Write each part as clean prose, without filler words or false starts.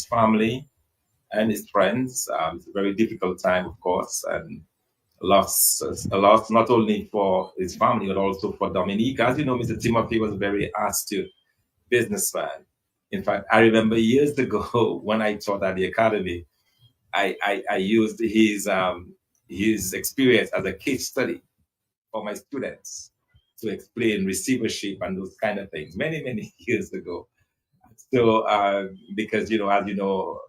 his family and his friends. It's a very difficult time, of course, and a loss not only for his family but also for Dominica. As you know, Mr. Timothy was a very astute businessman. In fact, I remember years ago when I taught at the academy, I used his experience as a case study for my students to explain receivership and those kind of things many years ago. So because as you know,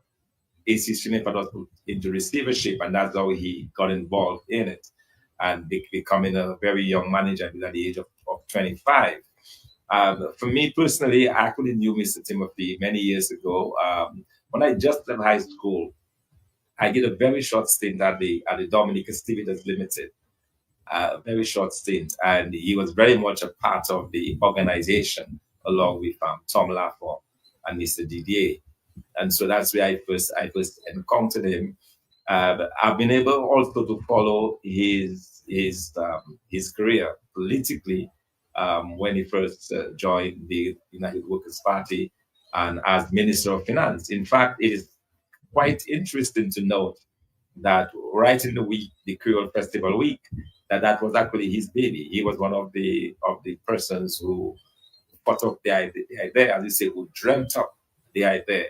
AC Shinifat was put into receivership, and that's how he got involved in it and becoming a very young manager at the age of 25. For me personally, I actually knew Mr. Timothy many years ago. When I just left high school, I did a very short stint at the Dominica Distributors Limited, a very short stint, and he was very much a part of the organization along with Tom Laffor and Mr. Didier, and so that's where I first encountered him. I've been able also to follow his career politically when he first joined the United Workers Party and as Minister of Finance. In fact, it is quite interesting to note that right in the week, the Creole Festival week, that was actually his baby. He was one of the persons who thought of the idea, as you say, who dreamt up the idea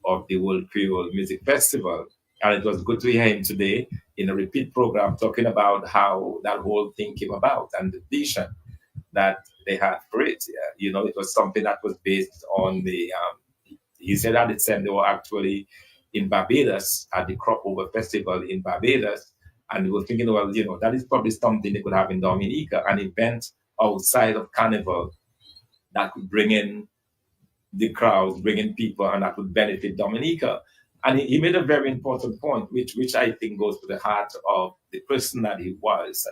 of the World Creole Music Festival. And it was good to hear him today in a repeat program talking about how that whole thing came about and the vision that they had for it. It was something that was based on he said at the time they were actually in Barbados at the Crop Over Festival in Barbados. And we were thinking, well, that is probably something they could have in Dominica, an event outside of Carnival that could bring in the crowds, bring in people, and that would benefit Dominica. And he made a very important point, which I think goes to the heart of the person that he was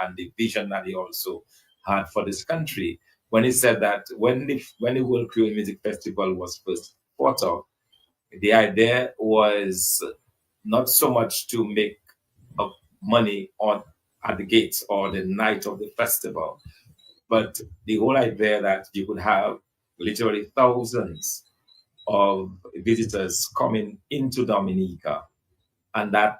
and the vision that he also had for this country. When he said that when the World Creole Music Festival was first thought of, the idea was not so much to make money on at the gates or the night of the festival, but the whole idea that you could have literally thousands of visitors coming into Dominica and that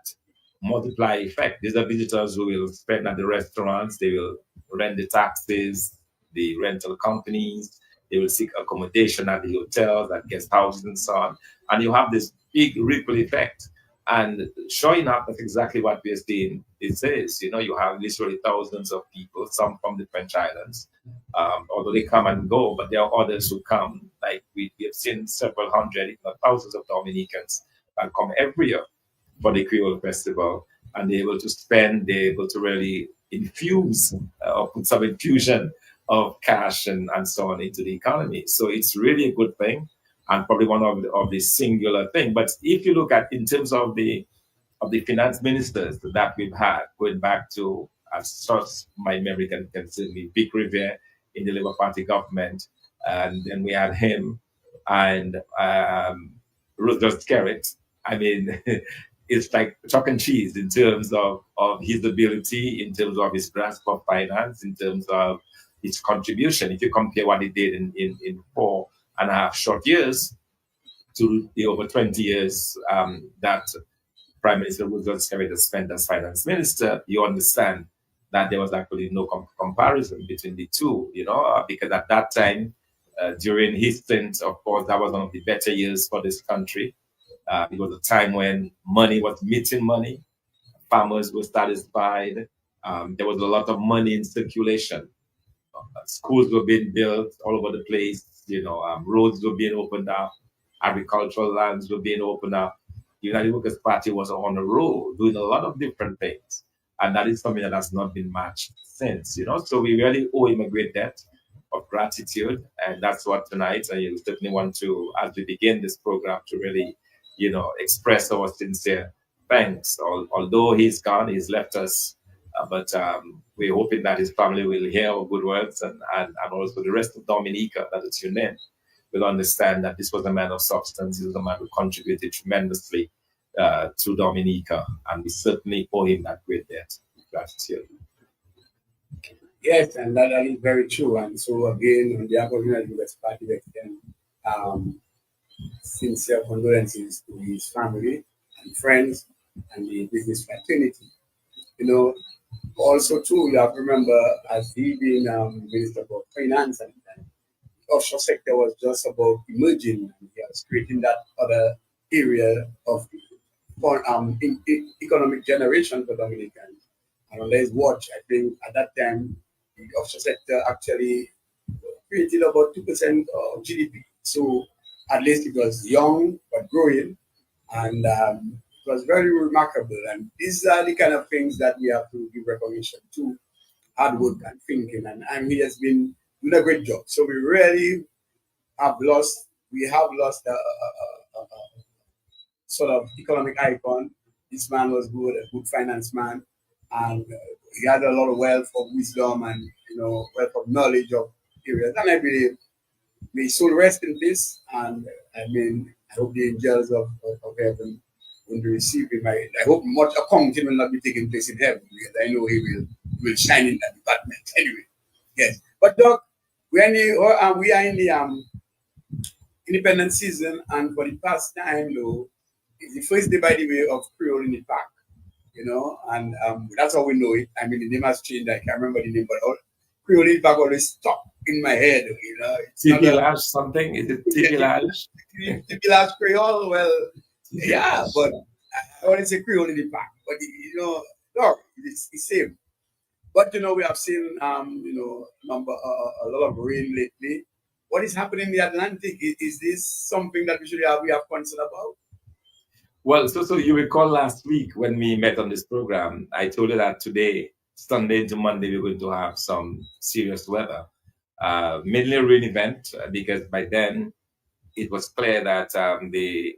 multiply effect. These are visitors who will spend at the restaurants, they will rent the taxis, the rental companies, they will seek accommodation at the hotels, at guest houses, and so on. And you have this big ripple effect. And sure enough, that's exactly what we're seeing these days. You have literally thousands of people, some from the French islands, although they come and go, but there are others who come. Like we have seen several hundred, if not thousands of Dominicans that come every year for the Creole Festival, and they're able to really infuse or put some infusion of cash and so on into the economy. So it's really a good thing and probably one of the singular thing. But if you look at in terms of the finance ministers that we've had, going back to as far as my memory can serve me, Vic Rivera in the Labour Party government, and then we had him and Roosevelt Garrett. I mean, it's like chalk and cheese in terms of his ability, in terms of his grasp of finance, in terms of his contribution. If you compare what he did in 4.5 short years to the over 20 years that Prime Minister Woodrow Skerrit spent as finance minister, you understand that there was actually no comparison between the two, because at that time, during his stint, of course, that was one of the better years for this country. It was a time when money was meeting money, farmers were satisfied, there was a lot of money in circulation. Schools were being built all over the place, roads were being opened up, agricultural lands were being opened up. The United Workers' Party was on a roll doing a lot of different things. And that is something that has not been matched since. So we really owe him a great debt of gratitude. And that's what tonight, I certainly want to, as we begin this program, to really, express our sincere thanks. Although he's gone, he's left us, but we're hoping that his family will hear our good words and also the rest of Dominica that is your name will understand that this was a man of substance. He was a man who contributed tremendously to Dominica, and we certainly owe him that great debt of gratitude. Yes, and that is very true. And so again, on behalf of United West Party, we extend um, sincere condolences to his family and friends and the business fraternity. You know, also too, you have to remember, as he being Minister for Finance at the time, the offshore sector was just about emerging, and he was creating that other area of economic generation for Dominicans. And on his watch, I think at that time, the offshore sector actually created about 2% of GDP. So at least it was young but growing, and it was very remarkable. And these are the kind of things that we have to give recognition to: hard work and thinking. And he has been doing a great job. So we really have lost a sort of economic icon. This man was good, a good finance man, and he had a lot of wealth of wisdom and wealth of knowledge of areas. And I believe may his soul rest in peace. And I mean, I hope the angels of heaven will be receiving my. I hope much accounting will not be taking place in heaven, because I know he will shine in that department. Anyway, yes. But Doc, we are in the independent season, and for the past time, though, it's the first day, by the way, of Creole in the Park. And that's how we know it. I mean, the name has changed. I can't remember the name, but Creole in the Park always stuck in my head. It's not a TP something? Is it TP typical Creole. Well, yeah, but I want to say Creole in the Park, but no, it's the same. But we have seen a lot of rain lately. What is happening in the Atlantic? Is this something that we have concern about? Well, so you recall last week when we met on this program, I told you that today, Sunday to Monday, we're going to have some serious weather. Mainly a rain event, because by then it was clear that actually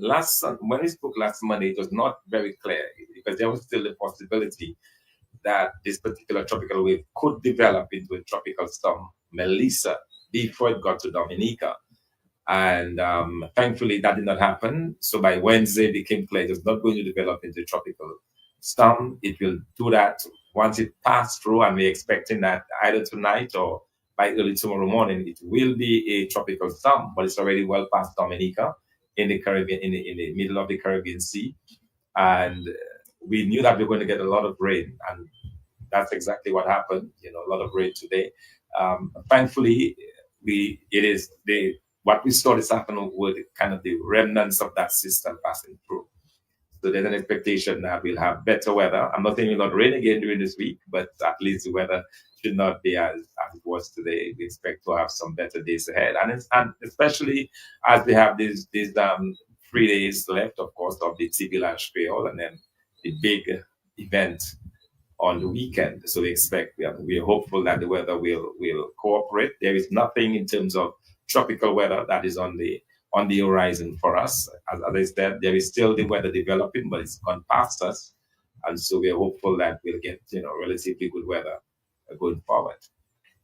when we spoke last Monday, it was not very clear, because there was still the possibility that this particular tropical wave could develop into a tropical storm, Melissa, before it got to Dominica. And thankfully, that did not happen. So by Wednesday, it became clear it was not going to develop into a tropical storm. It will do that once it passed through, and we're expecting that either tonight or by early tomorrow morning, it will be a tropical storm, but it's already well past Dominica in the Caribbean, in the middle of the Caribbean Sea. And we knew that we were going to get a lot of rain, and that's exactly what happened. A lot of rain today. Thankfully, what we saw this afternoon were kind of the remnants of that system passing through. So there's an expectation that we'll have better weather. I'm not saying it will not rain again during this week, but at least the weather should not be as it was today. We expect to have some better days ahead, and especially as we have these 3 days left, of course, of the TB Lash Trail, and then the big event on the weekend. So we're hopeful that the weather will cooperate. There is nothing in terms of tropical weather that is on the horizon for us. As I said, there is still the weather developing, but it's gone past us, and so we're hopeful that we'll get relatively good weather going forward.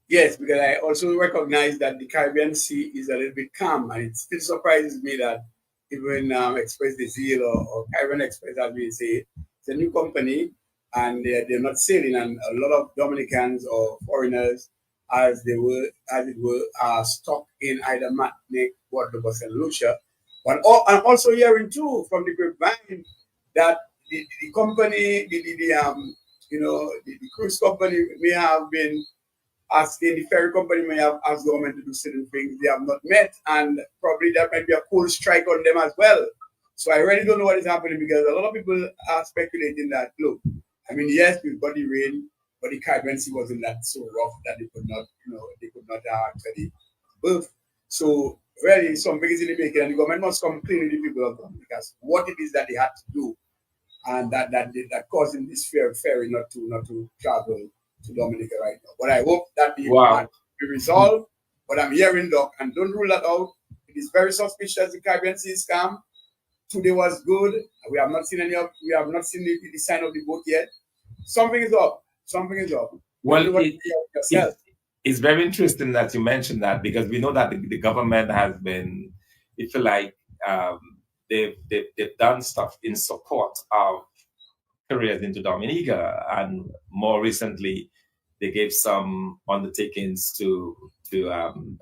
Yes, because I also recognize that the Caribbean Sea is a little bit calm, and it still surprises me that even Express the Zeal or Caribbean Express, as we say, it's a new company, and they're not sailing, and a lot of Dominicans or foreigners, as it were, are stuck in either Martinique, Guadeloupe, or St. Lucia. But I'm also hearing too from the grapevine that the company, the cruise company may have been asking, the ferry company may have asked government to do certain things they have not met, and probably there might be a cold strike on them as well. So I really don't know what is happening, because a lot of people are speculating that, look, I mean, yes, we've got the rain, but the Caribbean Sea wasn't that so rough that they could not actually birth. So really, something is in the making, and the government must come clean with the people of them, because what it is that they had to do, and that causing this ferry not to travel to Dominica right now. But I hope that the Wow. be resolved. But I'm hearing, Doc, and don't rule that out. It is very suspicious the Caribbean Sea scam. Today was good. We have not seen the sign of the boat yet. Something is up. Something is up. Well, Everybody it, yourself. it it's very interesting that you mentioned that, because we know that the government has been, if you like, um, they've done stuff in support of careers into Dominica, and more recently, they gave some undertakings to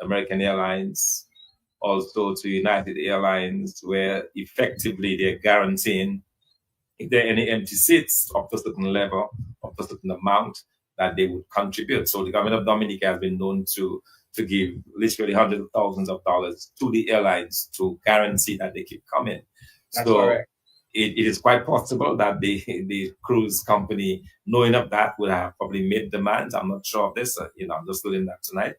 American Airlines, also to United Airlines, where effectively they're guaranteeing if there are any empty seats up to a certain level, up to a certain amount, that they would contribute. So the government of Dominica has been known to give literally hundreds of thousands of dollars to the airlines to guarantee that they keep coming. That's So correct. it is quite possible that the cruise company, knowing of that, would have probably made demands. I'm not sure of this. I'm just learning that tonight.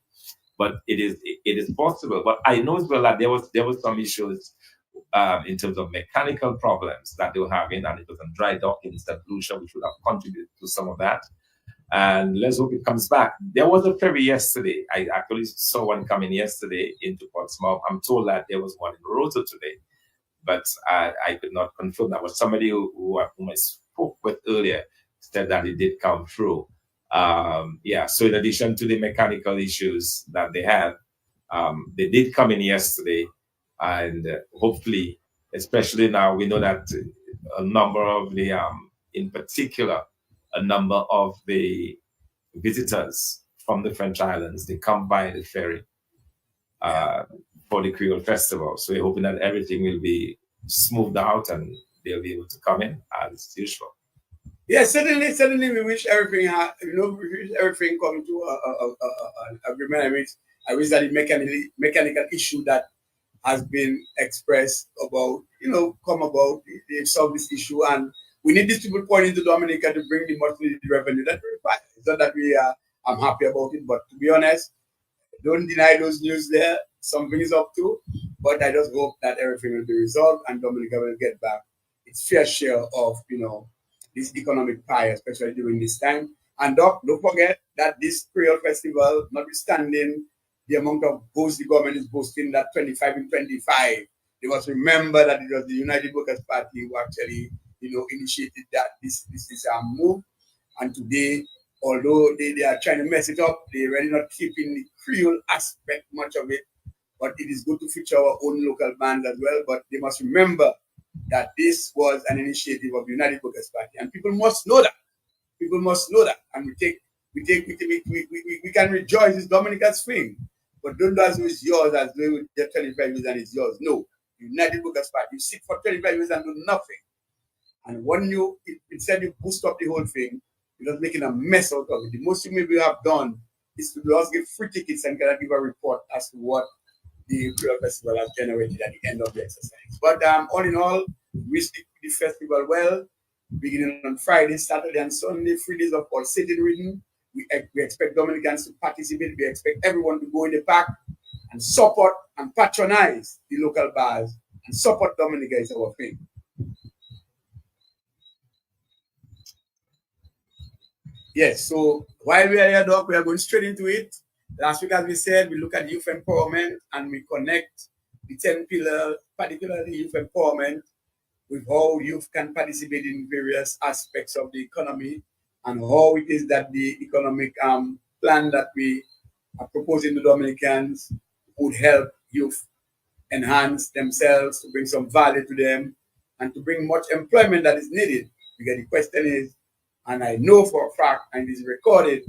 But it is possible. But I know as well that there was some issues in terms of mechanical problems that they were having, and it was on dry docking instead of Lucia, which would have contributed to some of that. And let's hope it comes back. There was a ferry yesterday. I actually saw one coming yesterday into Portsmouth. I'm told that there was one in Rosa today, but I could not confirm that. But somebody whom I spoke with earlier said that it did come through. Yeah, so in addition to the mechanical issues that they had, they did come in yesterday, and hopefully, especially now, we know that a number of the, in particular, a number of the visitors from the French islands, they come by the ferry for the Creole Festival. So we're hoping that everything will be smoothed out and they'll be able to come in as usual. Yes, certainly, we wish everything, we wish everything come to an agreement. I wish that the mechanical issue that has been expressed about, come about, they solve this issue, and we need these people pointing to Dominica to bring the much needed revenue that we require. It's not that I'm happy about it, but to be honest, don't deny those news there. Something is up to, but I just hope that everything will be resolved and Dominica will get back its fair share of, this economic pie, especially during this time. And Doc, don't forget that this Creole Festival, notwithstanding the amount of boost the government is boasting, that 25 and 25, you must remember that it was the United Workers' Party who actually, initiated that this is a move. And today, although they are trying to mess it up, they're really not keeping the Creole aspect much of it. But it is good to feature our own local band as well. But they must remember that this was an initiative of the United Workers' Party, and people must know that. People must know that, and we can rejoice. It's Dominica's thing, but don't do as though it's yours, as though you're 25 years and it's yours. No, United Workers' Party. You sit for 25 years and do nothing, and when instead you boost up the whole thing, you're just making a mess out of it. The most you maybe have done is to just give free tickets and kind of give a report as to what the Creole Festival has generated at the end of the exercise. But all in all, wish the festival well. Beginning on Friday, Saturday, and Sunday, 3 days of pulsating reading. We expect Dominicans to participate. We expect everyone to go in the park and support and patronize the local bars and support Dominica is our thing. Yes, so while we are here, Doc, we are going straight into it. Last week, as we said, we look at youth empowerment and we connect the 10 pillars, particularly youth empowerment, with how youth can participate in various aspects of the economy and how it is that the economic plan that we are proposing to Dominicans would help youth enhance themselves, to bring some value to them, and to bring much employment that is needed. Because the question is, and I know for a fact, and it is recorded,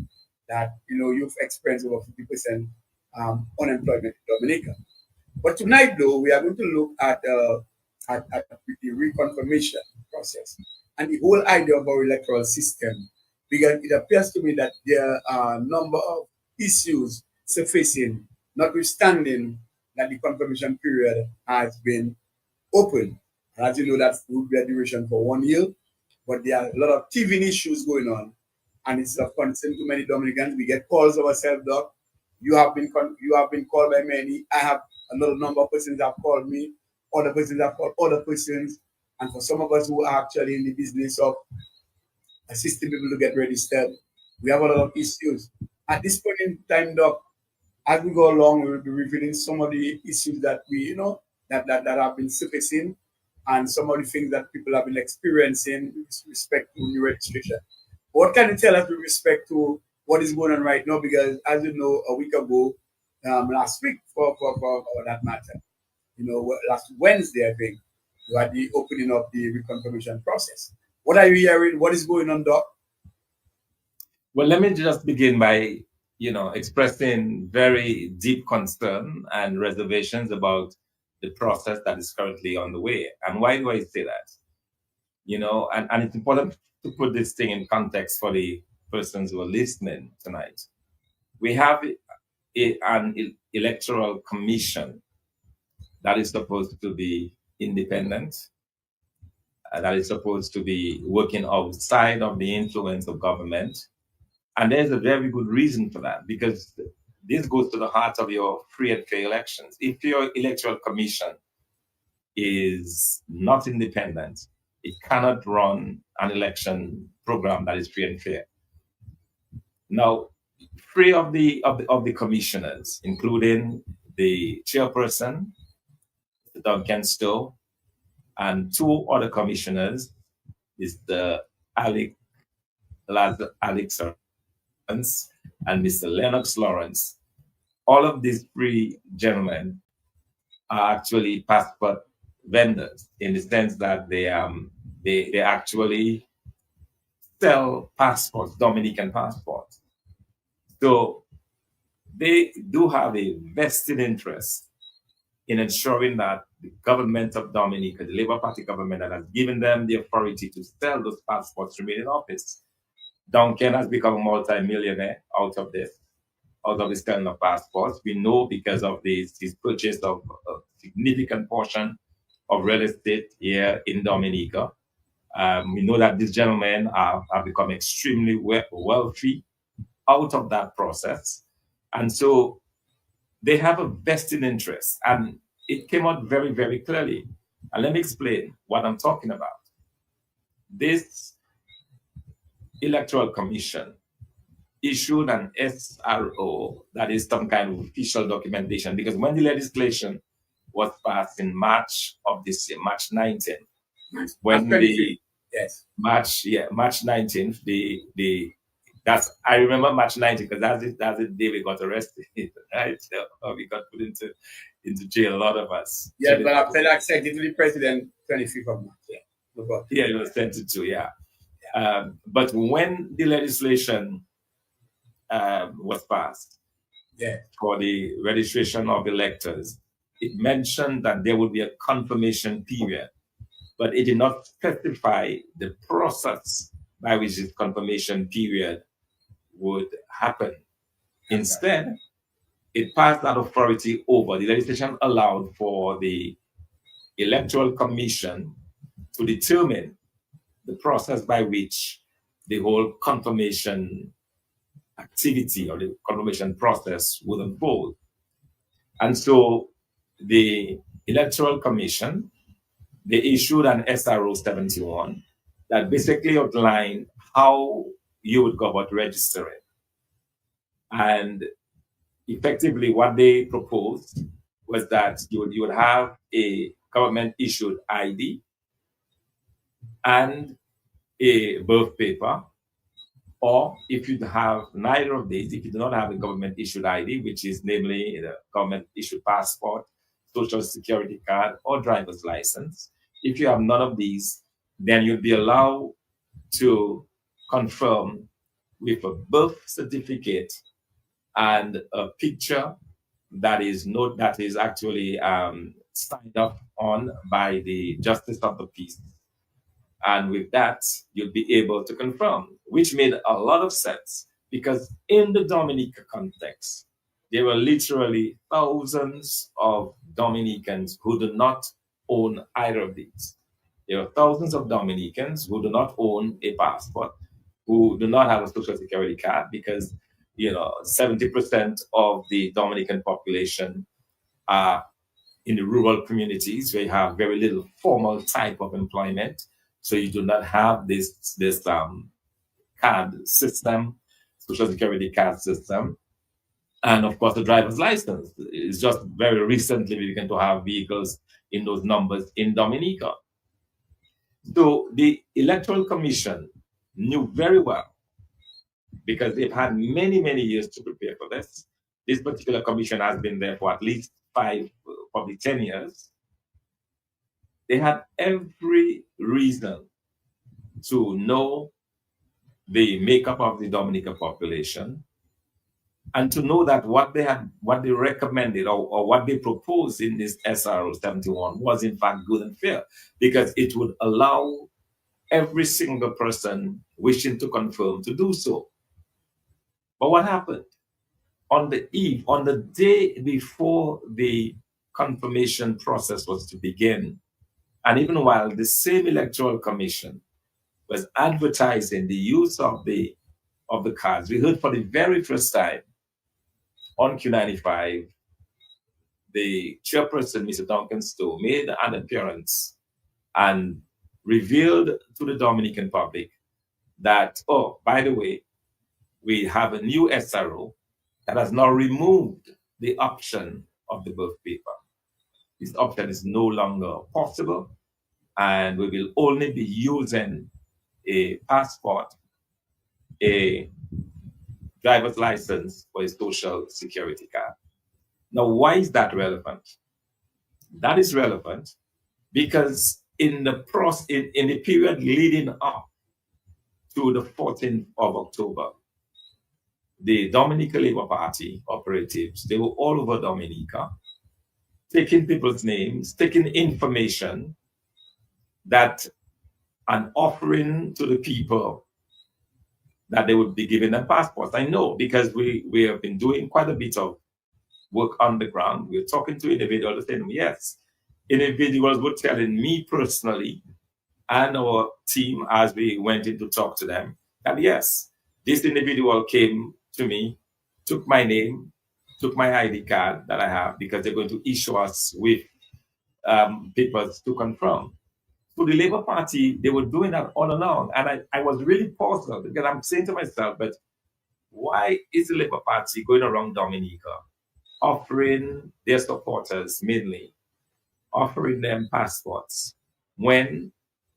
that youth experience over 50% unemployment in Dominica. But tonight, though, we are going to look at the reconfirmation process and the whole idea of our electoral system, because it appears to me that there are a number of issues surfacing, notwithstanding that the confirmation period has been open. And as you know, that would be a duration for 1 year, but there are a lot of teething issues going on, and it's of concern to many Dominicans. We get calls ourselves, Doc. You have been called by many. I have another number of persons that have called me. Other persons have called other persons. And for some of us who are actually in the business of assisting people to get registered, we have a lot of issues. At this point in time, Doc, as we go along, we will be revealing some of the issues that that have been surfacing, and some of the things that people have been experiencing with respect to new registration. What can you tell us with respect to what is going on right now? Because as you know, a week ago, last week for that matter, last Wednesday, I think, you had the opening of the reconfirmation process. What are you hearing? What is going on, Doc? Well, let me just begin by expressing very deep concern and reservations about the process that is currently on the way. And why do I say that? And it's important to put this thing in context for the persons who are listening tonight. We have an electoral commission that is supposed to be independent, that is supposed to be working outside of the influence of government. And there's a very good reason for that, because this goes to the heart of your free and fair elections. If your electoral commission is not independent, it cannot run an election program that is free and fair. Now, three of the commissioners, including the chairperson, Duncan Stowe, and two other commissioners, is the Alex Lawrence and Mr. Lennox Lawrence. All of these three gentlemen are actually passport vendors, in the sense that they actually sell passports, Dominican passports. So they do have a vested interest in ensuring that the government of Dominica, the Labour Party government that has given them the authority to sell those passports, remain in office. Duncan has become a multi-millionaire out of this selling of passports. We know because of his purchase of a significant portion of real estate here in Dominica. We know that these gentlemen have become extremely wealthy out of that process. And so they have a vested interest. And it came out very, very clearly. And let me explain what I'm talking about. This Electoral Commission issued an SRO, that is some kind of official documentation, because when the legislation was passed in March of this year, March 19th, when the March 19th, I remember March 19th because that's the day we got arrested, right? So, we got put into jail, a lot of us. Yeah, but after that, second to the president, 25th of March. Yeah, yeah, it was 22. Yeah. But when the legislation was passed for the registration of electors, it mentioned that there would be a confirmation period, but it did not specify the process by which this confirmation period would happen. Instead, it passed that authority over. The legislation allowed for the Electoral Commission to determine the process by which the whole confirmation activity or the confirmation process would unfold. And so the Electoral Commission, they issued an SRO 71 that basically outlined how you would go about registering. And effectively what they proposed was that you would have a government issued ID and a birth paper, or if you have neither of these, if you do not have a government issued ID, which is namely the government issued passport, social security card, or driver's license, if you have none of these, then you'd be allowed to confirm with a birth certificate and a picture that is actually signed up on by the Justice of the Peace. And with that, you'll be able to confirm, which made a lot of sense, because in the Dominica context, there were literally thousands of Dominicans who do not own either of these. There are thousands of Dominicans who do not own a passport, who do not have a social security card, because 70% of the Dominican population are in the rural communities where you have very little formal type of employment. So you do not have this card system, social security card system. And of course, the driver's license is just very recently we began to have vehicles in those numbers in Dominica. So the Electoral Commission knew very well, because they've had many, many years to prepare for this. This particular commission has been there for at least 5, probably 10 years. They had every reason to know the makeup of the Dominica population, and to know that what they recommended or what they proposed in this SRO 71 was in fact good and fair, because it would allow every single person wishing to confirm to do so. But what happened? On the day before the confirmation process was to begin, and even while the same electoral commission was advertising the use of the cards, we heard for the very first time on Q95, the chairperson, Mr. Duncan Stowe, made an appearance and revealed to the Dominican public that, oh, by the way, we have a new SRO that has now removed the option of the birth paper. This option is no longer possible, and we will only be using a passport, a driver's license, or a social security card. Now, why is that relevant? That is relevant because in the period leading up to the 14th of October, the Dominica Labour Party operatives, they were all over Dominica, taking people's names, taking information that and offering to the people that they would be giving them passports. I know because we have been doing quite a bit of work on the ground. We're talking to individuals saying, yes, individuals were telling me personally and our team as we went in to talk to them that yes, this individual came to me, took my name, took my ID card that I have because they're going to issue us with papers to confirm. So the Labour Party, they were doing that all along. And I was really puzzled because I'm saying to myself, but why is the Labour Party going around Dominica offering their supporters mainly, offering them passports when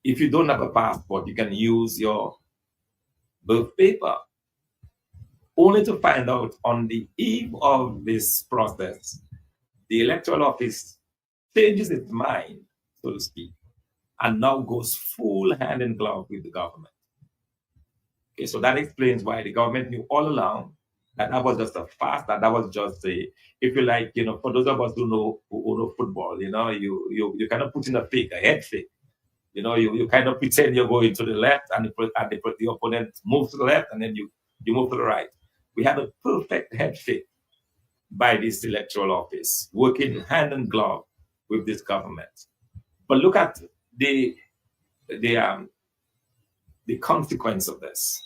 if you don't have a passport, you can use your birth paper, only to find out on the eve of this process, the electoral office changes its mind, so to speak, and now goes full hand in glove with the government. Okay, so that explains why the government knew all along that that was just a fast, that was just a, if you like, for those of us who know football, you kind of put in a fake, a head fake. You kind of pretend you're going to the left and the opponent moves to the left and then you move to the right. We have a perfect head fake by this electoral office, working hand in glove with this government. But look at the consequence of this.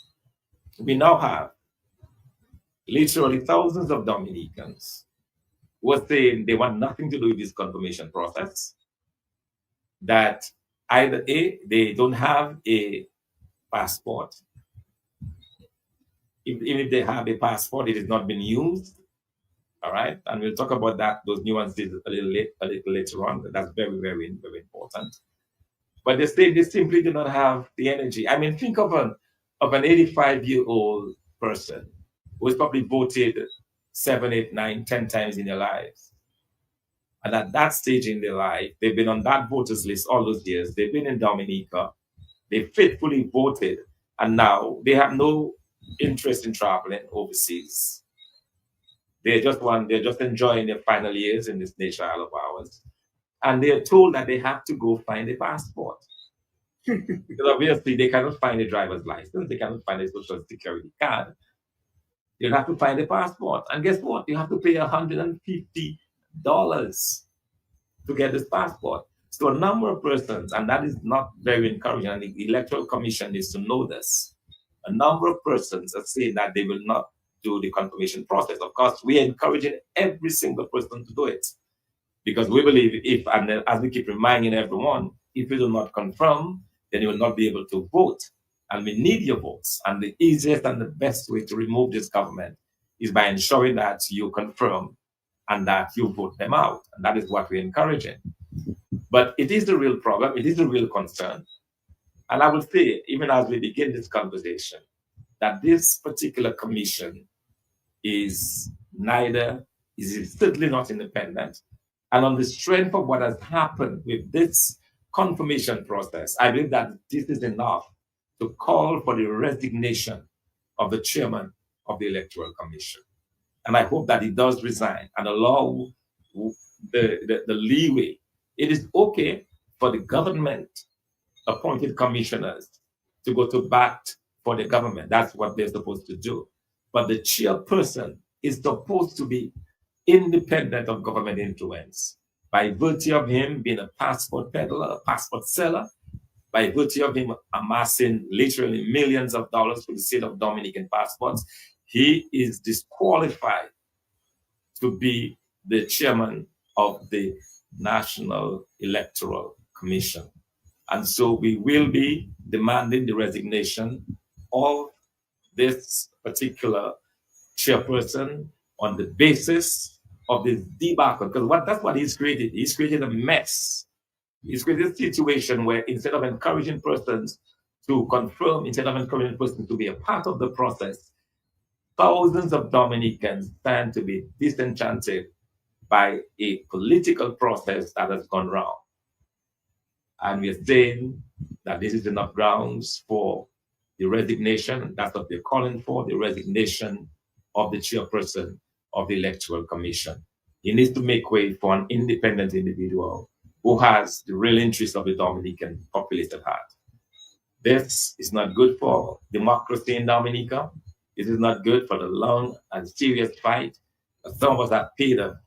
We now have literally thousands of Dominicans who are saying they want nothing to do with this confirmation process, that either A, they don't have a passport. Even if they have a passport, it has not been used. All right. And we'll talk about that, those nuances a little later on. But that's very, very, very important. But they say they simply do not have the energy. I mean, think of an 85-year-old person who has probably voted 7, 8, 9, 10 times in their lives. And at that stage in their life, they've been on that voters list all those years. They've been in Dominica. They faithfully voted. And now they have no interest in traveling overseas. They're just enjoying their final years in this nation of ours. And they're told that they have to go find a passport. Because obviously they cannot find a driver's license, they cannot find a social security card. You'll have to find a passport. And guess what? You have to pay $150 to get this passport. So a number of persons, and that is not very encouraging, and the Electoral Commission needs to know this. A number of persons are saying that they will not do the confirmation process. Of course, we are encouraging every single person to do it. Because we believe if, and as we keep reminding everyone, if you do not confirm, then you will not be able to vote. And we need your votes. And the easiest and the best way to remove this government is by ensuring that you confirm and that you vote them out. And that is what we're encouraging. But it is the real problem. It is the real concern. And I would say, even as we begin this conversation, that this particular commission is certainly not independent. And on the strength of what has happened with this confirmation process, I believe that this is enough to call for the resignation of the chairman of the Electoral Commission. And I hope that he does resign and allow the leeway. It is okay for the government appointed commissioners to go to bat for the government. That's what they're supposed to do. But the chairperson is supposed to be independent of government influence by virtue of him being a passport peddler, a passport seller, by virtue of him amassing literally millions of dollars for the sale of Dominican passports. He is disqualified to be the chairman of the National Electoral Commission. And so we will be demanding the resignation of this particular chairperson on the basis of this debacle. Because that's what he's created. He's created a mess. He's created a situation where instead of encouraging persons to confirm, instead of encouraging persons to be a part of the process, thousands of Dominicans stand to be disenchanted by a political process that has gone wrong. And we're saying that this is enough grounds for the resignation. That's what they're calling for, the resignation of the chairperson of the Electoral Commission. He needs to make way for an independent individual who has the real interest of the Dominican populace at heart. This is not good for democracy in Dominica. This is not good for the long and serious fight that some of us have paid a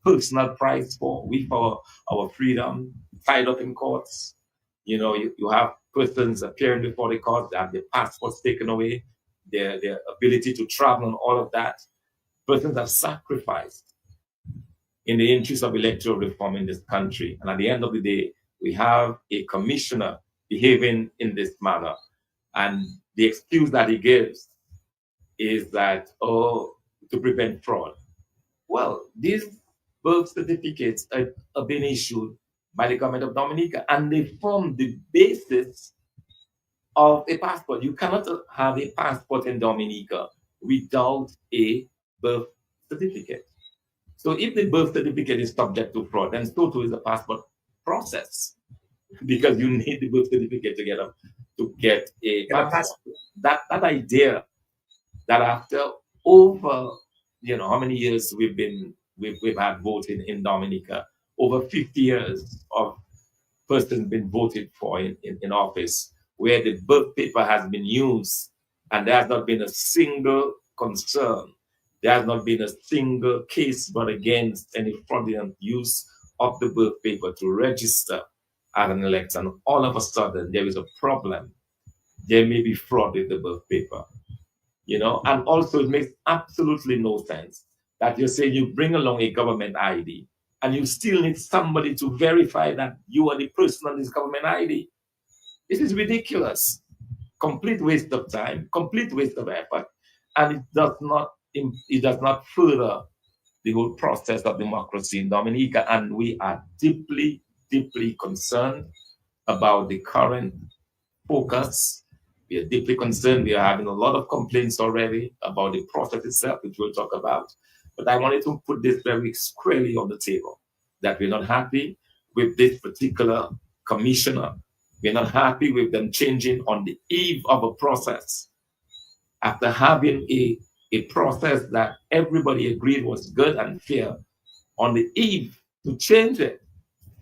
personal price for. We for our freedom, tied up in courts. You know, you have persons appearing before the court, they have their passports taken away, their ability to travel and all of that. Persons have sacrificed in the interest of electoral reform in this country. And at the end of the day, we have a commissioner behaving in this manner. And the excuse that he gives is that, oh, to prevent fraud. Well, these birth certificates are being issued by the government of Dominica, and they form the basis of a passport. You cannot have a passport in Dominica without a birth certificate. So if the birth certificate is subject to fraud, then so too is the passport process, because you need the birth certificate to get a passport. That idea that after over, how many years we've had voting in Dominica, over 50 years of persons been voted for in office, where the birth paper has been used and there has not been a single concern. There has not been a single case brought against any fraudulent use of the birth paper to register at an election. All of a sudden, there is a problem. There may be fraud with the birth paper. And also it makes absolutely no sense that you're saying you bring along a government ID and you still need somebody to verify that you are the person on this government ID. This is ridiculous. Complete waste of time, complete waste of effort, and it does not further the whole process of democracy in Dominica. And we are deeply, deeply concerned about the current focus. We are deeply concerned. We are having a lot of complaints already about the process itself, which we'll talk about. But I wanted to put this very squarely on the table, that we're not happy with this particular commissioner. We're not happy with them changing on the eve of a process. After having a process that everybody agreed was good and fair, on the eve to change it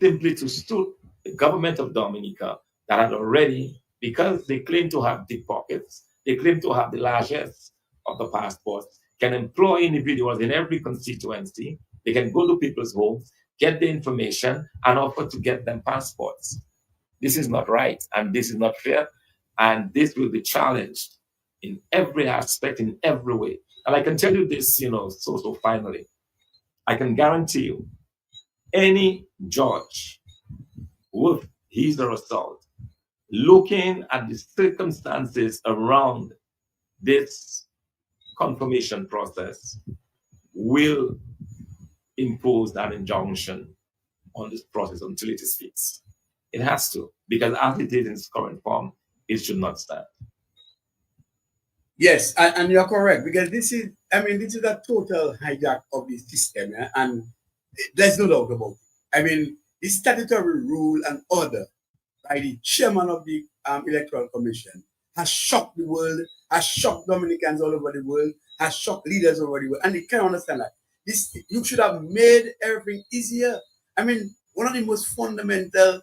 simply to suit the government of Dominica that had already, because they claim to have deep pockets, they claim to have the largesse of the passports, can employ individuals in every constituency. They can go to people's homes, get the information, and offer to get them passports. This is not right, and this is not fair, and this will be challenged in every aspect, in every way. And I can tell you this, so finally, I can guarantee you, any judge with his or herself, looking at the circumstances around this confirmation process, will impose that injunction on this process until it is fixed. It has to, because as it is in its current form, it should not stand. Yes, and you're correct, because this is a total hijack of the system, and there's no doubt about it. The statutory rule and order by the chairman of the Electoral Commission has shocked the world, has shocked Dominicans all over the world, has shocked leaders all over the world, and they can't understand that. This you should have made everything easier. I mean, one of the most fundamental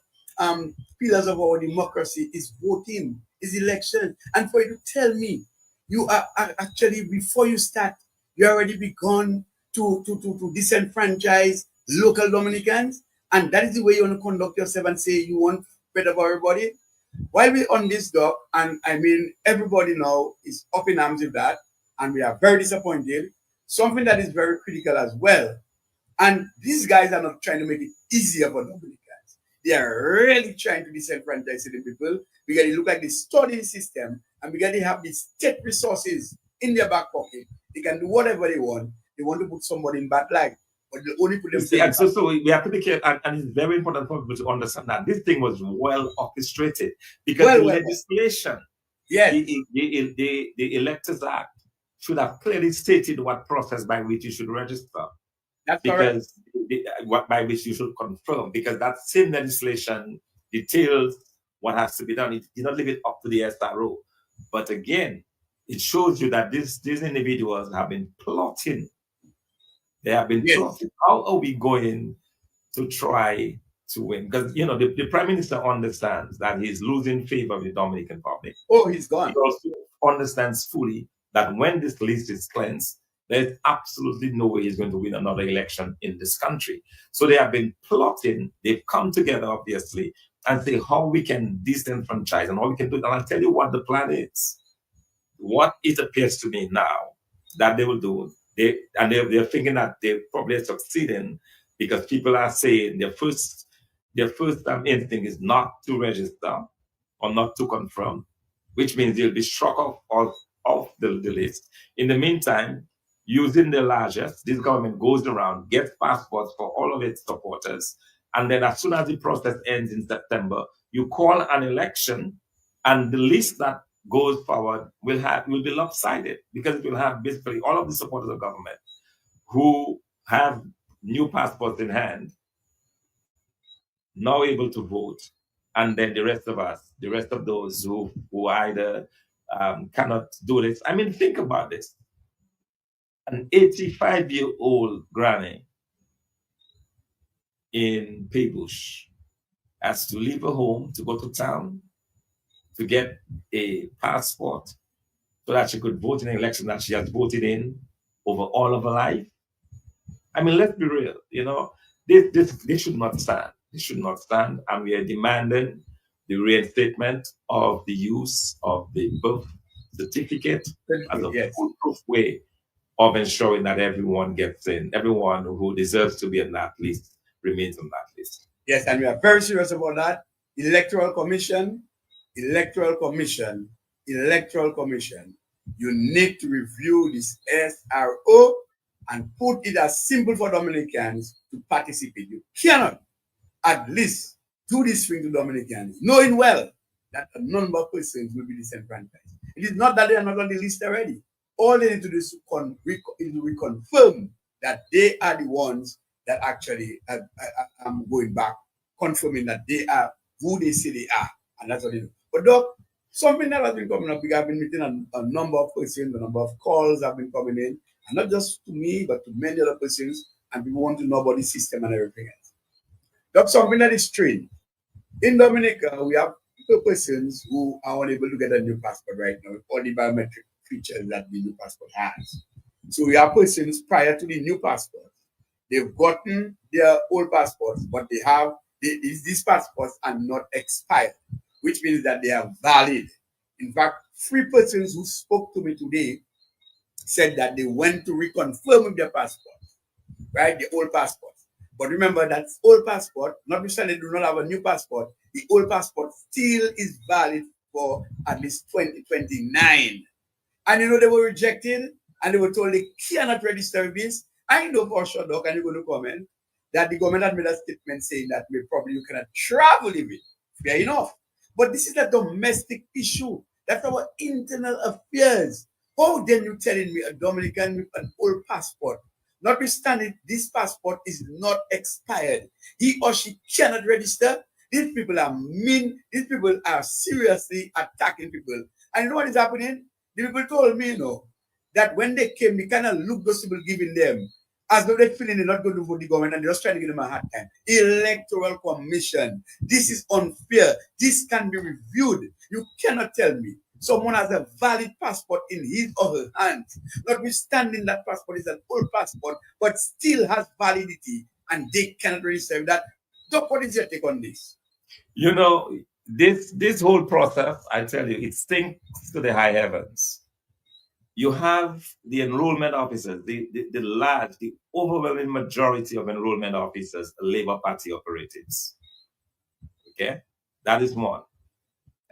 pillars of our democracy is voting, is election. And for you to tell me you are actually before you start, you already begun to disenfranchise local Dominicans, and that is the way you want to conduct yourself and say you want better for everybody. While we're on this doc, and I mean everybody now is up in arms with that, and we are very disappointed. Something that is very critical as well. And these guys are not trying to make it easier for Dominicans. They are really trying to disenfranchise the people because they look like they study the system and because they have the state resources in their back pocket. They can do whatever they want. They want to put somebody in bad light, but they only put You see, themselves and in so we have to be careful, and it's very important for people to understand that this thing was well orchestrated because the well. legislation, Yes, the Electors Act, should have clearly stated what process by which you should register, that's correct. because what by which you should confirm, because that same legislation details what has to be done. It did not leave it up to the SRO, but again, it shows you that these individuals have been plotting. They have been Yes, plotting. How are we going to try to win? Because the prime minister understands that he's losing favor with the Dominican public. oh, he's He gone. also understands fully that when this list is cleansed, there's absolutely no way he's going to win another election in this country. So they have been plotting. They've come together, obviously, and say how we can disenfranchise and how we can do it. And I'll tell you what the plan is. What it appears to me now that they will do, they're thinking that they're probably succeeding because people are saying their first instinct is not to register or not to confirm, which means they'll be struck off the list. In the meantime, using the largest, this government goes around, gets passports for all of its supporters, and then as soon as the process ends in September, you call an election, and the list that goes forward will be lopsided because it will have basically all of the supporters of government who have new passports in hand now able to vote, and then the rest of us, the rest of those who either cannot do this. I mean, think about this: an 85-year-old granny in Paybush has to leave her home to go to town to get a passport so that she could vote in an election that she has voted in over all of her life. I mean, let's be real. This should not stand. This should not stand, and we are demanding the reinstatement of the use of the birth certificate as a Yes. foolproof way of ensuring that everyone gets in. Everyone who deserves to be on that list remains on that list. Yes, and we are very serious about that. Electoral Commission, Electoral Commission, Electoral Commission. You need to review this SRO and put it as simple for Dominicans to participate. You cannot at least do this thing to Dominicans, knowing well that a number of persons will be disenfranchised. It is not that they are not on the list already. All they need to do is to reconfirm that they are the ones that actually are going back, confirming that they are who they say they are. And that's what they do. But Doc, something that has been coming up, we have been meeting a number of persons, a number of calls have been coming in, and not just to me, but to many other persons, and people want to know about the system and everything else. That's something that is strange. In Dominica, we have persons who are unable to get a new passport right now with all the biometric features that the new passport has. So we have persons prior to the new passport. They've gotten their old passports, but these passports are not expired, which means that they are valid. In fact, 3 persons who spoke to me today said that they went to reconfirm with their passport, right? The old passport. But remember that old passport, notwithstanding they do not have a new passport, the old passport still is valid for at least 2029. And they were rejected and they were told they cannot register with this. I know for sure, Doc, and you're going to comment, that the government had made a statement saying that you cannot travel with it. Fair enough. But this is a domestic issue. That's our internal affairs. How then you telling me a Dominican with an old passport, notwithstanding this passport is not expired, he or she cannot register? These people are mean. These people are seriously attacking people. And you know what is happening? The people told me, that when they came, they kind of looked those people giving them as though they're feeling they're not going to vote the government and they're just trying to give them a hard time. Electoral Commission. This is unfair. This can be reviewed. You cannot tell me someone has a valid passport in his or her hands, notwithstanding that passport is an old passport, but still has validity and they cannot register that. Doc, what is your take on this? This whole process, I tell you, it stinks to the high heavens. You have the enrollment officers, the overwhelming majority of enrollment officers, Labour Party operatives. Okay, that is one.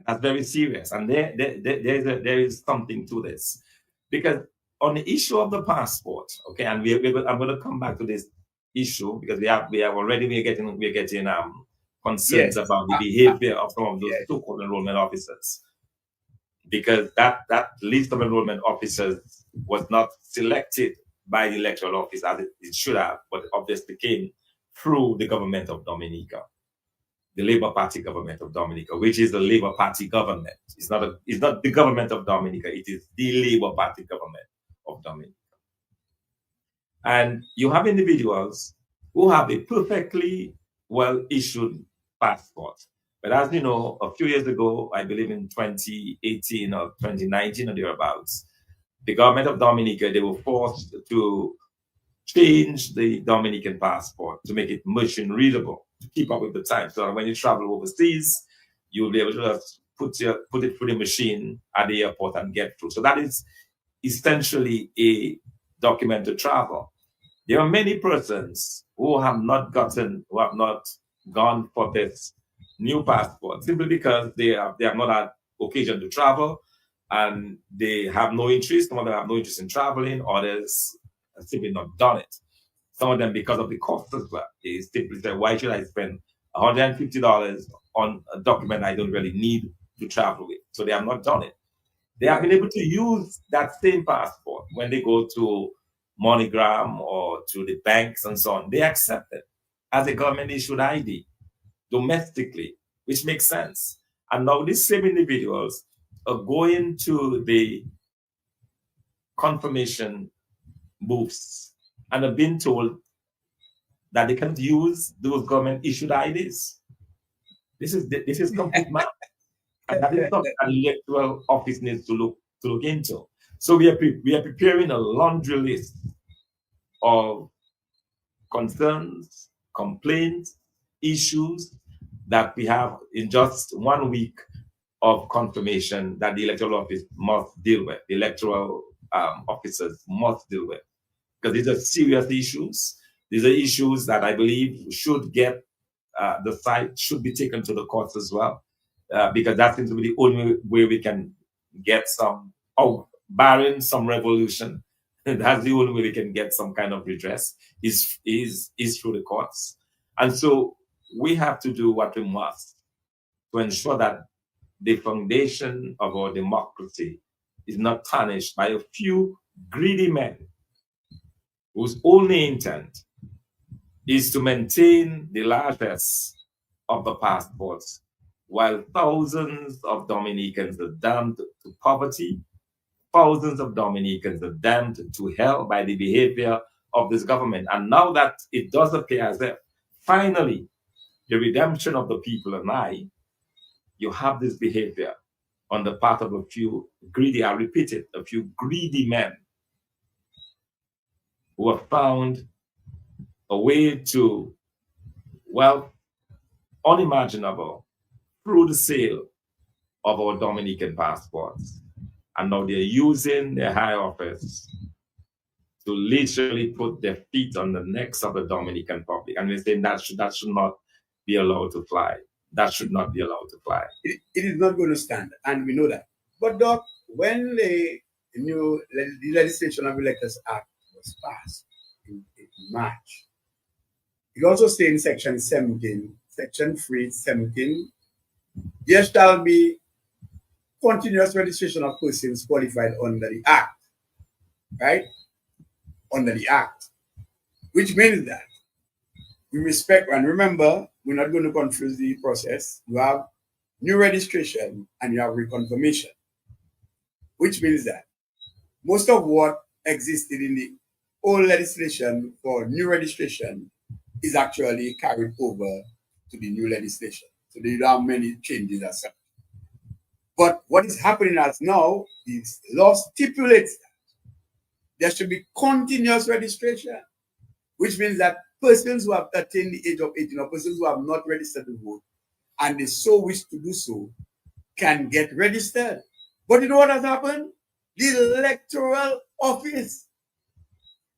That's very serious, and there is something to this, because on the issue of the passport, okay, and I'm going to come back to this issue because we have already we're getting concerns about the behavior of some of those so-called enrollment officers, because that list of enrollment officers was not selected by the electoral office as it should have, but obviously came through the government of Dominica, the Labour Party government of Dominica, which is the Labour Party government. It's not the government of Dominica, it is the Labour Party government of Dominica. And you have individuals who have a perfectly well-issued passport. But as you know, a few years ago, I believe in 2018 or 2019 or thereabouts, the government of Dominica, they were forced to change the Dominican passport to make it machine readable, to keep up with the times. So when you travel overseas, you'll be able to just put it through the machine at the airport and get through. So that is essentially a document to travel. There are many persons who have not gone for this new passport simply because they have not had occasion to travel and they have no interest. Some of them have no interest in traveling, others have simply not done it. Some of them because of the cost as well. They simply say, why should I spend $150 on a document I don't really need to travel with? So they have not done it. They have been able to use that same passport when they go to MoneyGram or to the banks and so on. They accept it as a government issued ID domestically, which makes sense. And now these same individuals are going to the confirmation booths and have been told that they can't use those government issued IDs. This is complete math. And that is something an electoral office needs to look into. So we are preparing a laundry list of concerns, complaints, issues that we have in just 1 week of confirmation that the electoral office must deal with, the electoral officers must deal with. Because these are serious issues. These are issues that I believe should get, the site should be taken to the courts as well. Because that seems to be the only way we can get barring some revolution, that's the only way we can get some kind of redress is through the courts. And so we have to do what we must to ensure that the foundation of our democracy is not tarnished by a few greedy men whose only intent is to maintain the largesse of the passports, while thousands of Dominicans are damned to poverty, thousands of Dominicans are damned to hell by the behavior of this government. And now that it does appear as if finally the redemption of the people and you have this behavior on the part of a few greedy, I repeat it, a few greedy men who have found a way to, unimaginable through the sale of our Dominican passports. And now they're using their high office to literally put their feet on the necks of the Dominican public. And we're saying that should not be allowed to fly. That should not be allowed to fly. It is not going to stand, and we know that. But Doc, when the legislation of Electors Act was passed in March, it also says in Section 17, Section 317, there shall be continuous registration of persons qualified under the Act, right? Under the Act, which means that we respect, and remember, we're not going to confuse the process. You have new registration and you have reconfirmation, which means that most of what existed in the old legislation for new registration is actually carried over to the new legislation. So there are many changes as such. But what is happening as now is law stipulates that there should be continuous registration, which means that persons who have attained the age of 18 or persons who have not registered to vote and they so wish to do so can get registered. But you know what has happened? The electoral office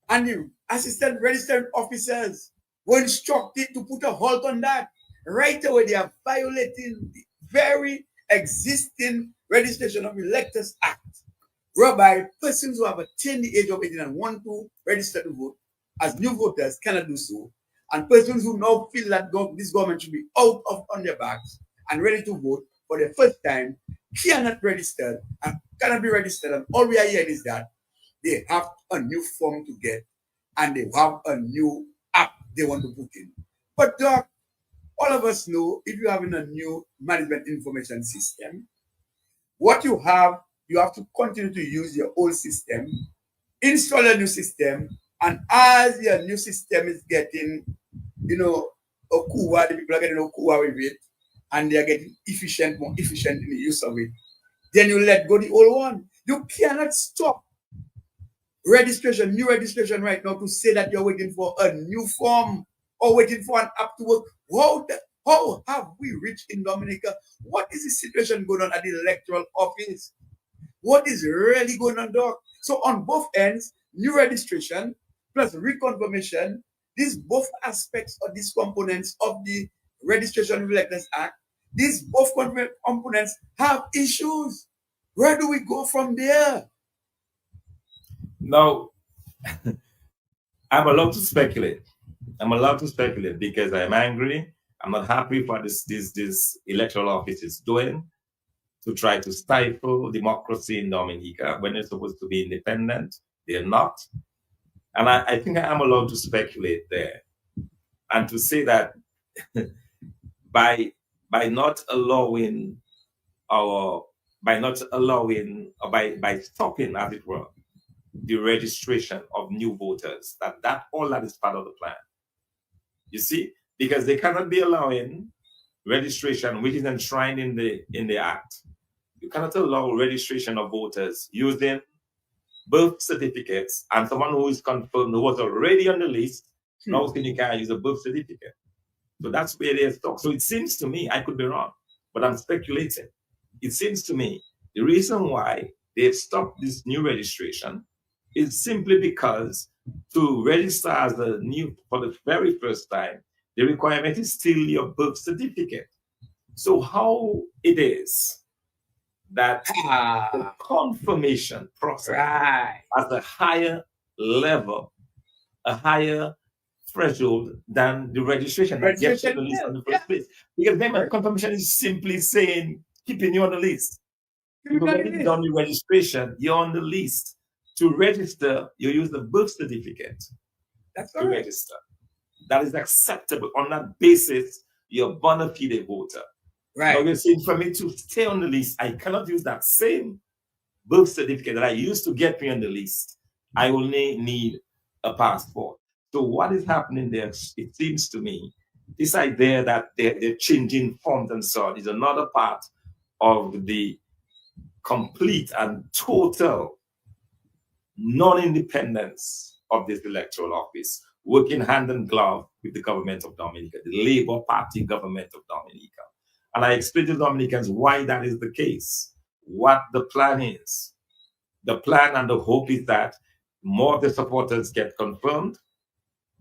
and the assistant registered officers were instructed to put a halt on that. Right away, they are violating the very existing Registration of Electors Act, whereby persons who have attained the age of 18 and want to register to vote as new voters cannot do so, and persons who now feel that this government should be out of on their backs and ready to vote for the first time cannot register and cannot be registered. And all we are hearing is that they have a new form to get and they have a new app they want to put in. But Doc, all of us know if you're having a new management information system, what you have to continue to use your old system, install a new system, and as your new system is getting, Okuwa, the people are getting Okuwa with it, and they are getting more efficient in the use of it, then you let go the old one. You cannot stop new registration right now to say that you're waiting for a new form or waiting for an app to work. How have we reached in Dominica? What is the situation going on at the electoral office? What is really going on, Doc? So on both ends, new registration plus reconfirmation, these both aspects or these components of the Registration of Electors Act, these both components have issues. Where do we go from there? Now, I'm allowed to speculate. I'm allowed to speculate because I'm angry. I'm not happy for this electoral office is doing to try to stifle democracy in Dominica when it's supposed to be independent. They're not. And I think I am allowed to speculate there and to say that by not allowing by stopping, as it were, the registration of new voters, that all that is part of the plan. You see, because they cannot be allowing registration, which is enshrined in the act. You cannot allow registration of voters using birth certificates and someone who is confirmed who was already on the list. Now you can't use a birth certificate. So that's where they're stuck. So it seems to me, I could be wrong, but I'm speculating. It seems to me the reason why they've stopped this new registration is simply because to register as a new for the very first time, the requirement is still your birth certificate. So how it is that the confirmation process has a higher level, a higher threshold than the registration that gets you on the list in the first place. Because then confirmation is simply saying, keeping you on the list. You've already done the registration, you're on the list. To register, you use the birth certificate to register. That is acceptable. On that basis, you're a bona fide voter. Right. Now you're saying for me to stay on the list, I cannot use that same birth certificate that I used to get me on the list. I only need a passport. So what is happening there, it seems to me, this idea that they're changing forms and so on is another part of the complete and total non-independence of this electoral office, working hand in glove with the government of Dominica, the Labour Party government of Dominica. And I explained to Dominicans why that is the case, what the plan is. The plan and the hope is that more of the supporters get confirmed.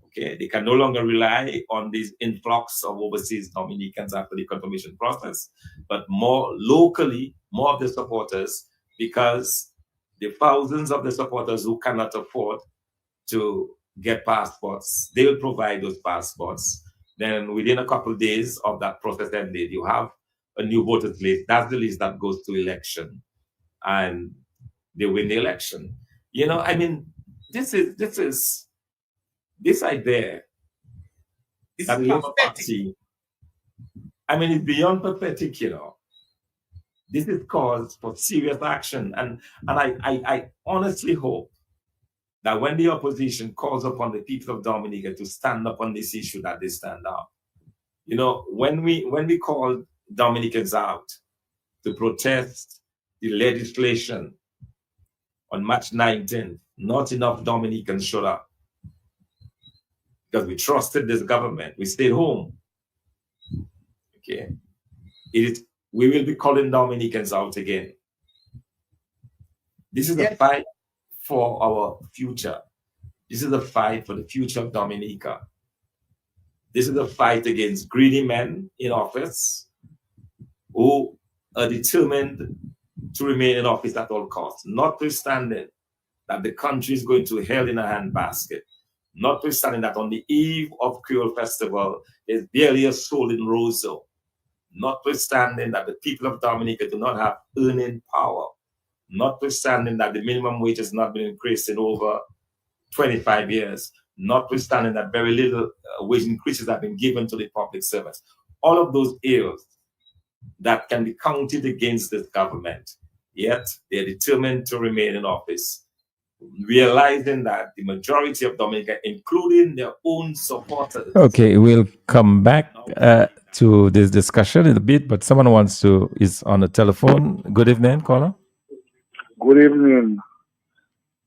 Okay, they can no longer rely on this influx of overseas Dominicans after the confirmation process, but more locally, more of the supporters, because the thousands of the supporters who cannot afford to get passports, they will provide those passports. Then within a couple of days of that process ended, you have a new voters list. That's the list that goes to election, and they win the election. You know, I mean, this idea that the Labour Party I mean, it's beyond pathetic, you know. This is cause for serious action. And I honestly hope that when the opposition calls upon the people of Dominica to stand up on this issue, that they stand up. You know, when we called Dominicans out to protest the legislation on March 19th, not enough Dominicans showed up because we trusted this government. We stayed home. Okay. We will be calling Dominicans out again. This is a fight for our future. This is a fight for the future of Dominica. This is a fight against greedy men in office who are determined to remain in office at all costs, notwithstanding that the country is going to hell in a handbasket, notwithstanding that on the eve of Creole Festival, there's barely a soul in Roseau, notwithstanding that the people of Dominica do not have earning power, notwithstanding that the minimum wage has not been increased in over 25 years, notwithstanding that very little wage increases have been given to the public service. All of those ills that can be counted against this government, yet they're determined to remain in office, realizing that the majority of Dominica, including their own supporters. Okay, we'll come back to this discussion in a bit, but someone is on the telephone. Good evening, caller. Good evening.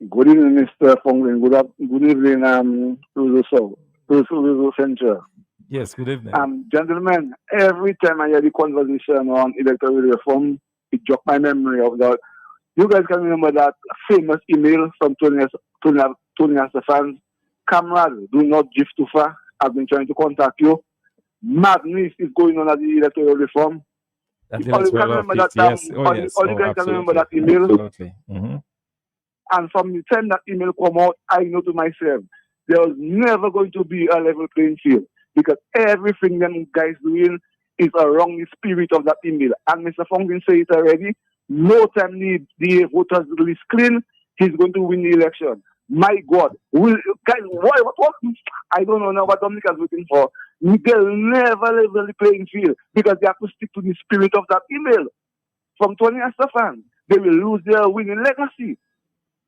Good evening, Mr. Fonglin. Good evening, Roseau Center. Yes, good evening. Gentlemen, every time I hear the conversation on electoral reform, it jogs my memory of that. You guys can remember that famous email from Tony Estefan. Comrade, do not drift too far. I've been trying to contact you. Madness is going on at the electoral reform. All you guys can remember that email. Absolutely. Mm-hmm. And from the time that email come out, I know to myself, there's never going to be a level playing field because everything them guys doing is around the spirit of that email. And Mr. Fonglin said it already. No time the voters list clean, he's going to win the election. My God, guys, what? I don't know what Dominica's looking for. They'll never level the playing field because they have to stick to the spirit of that email. From Tony Estefan, they will lose their winning legacy.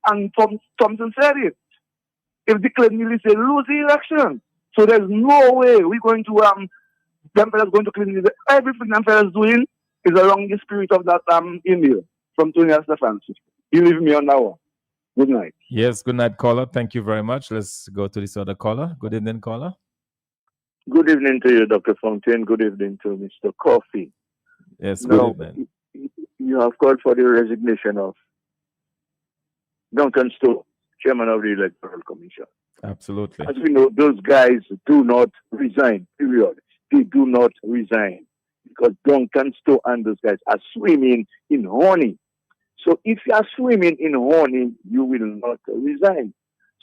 And Thompson said it. If the Clinton they lose the election. So there's no way we're going to them fellas going to clean it. Everything them fellas doing is along the spirit of that email from Tony Estefan. You leave me on that one. Good night. Yes, good night, caller. Thank you very much. Let's go to this other caller. Good evening, caller. Good evening to you, Dr. Fontaine. Good evening to Mr. Coffee. Yes, good evening. You have called for the resignation of Duncan Stowe, chairman of the Electoral Commission. Absolutely. As we know, those guys do not resign, period. They do not resign because Duncan Stowe and those guys are swimming in honey. So if you are swimming in honey, you will not resign.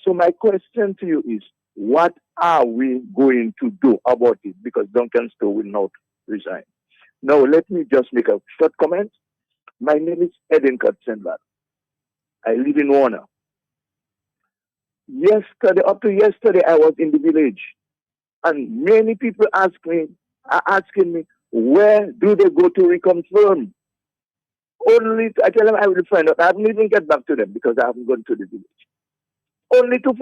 So my question to you is, what are we going to do about it? Because Duncan Stowe will not resign. Now, let me just make a short comment. My name is Eden Katzenbach. I live in Warner. Up to yesterday, I was in the village. And many people are asking me, where do they go to reconfirm? I tell them I will find out. I haven't even get back to them because I haven't gone to the village. Only to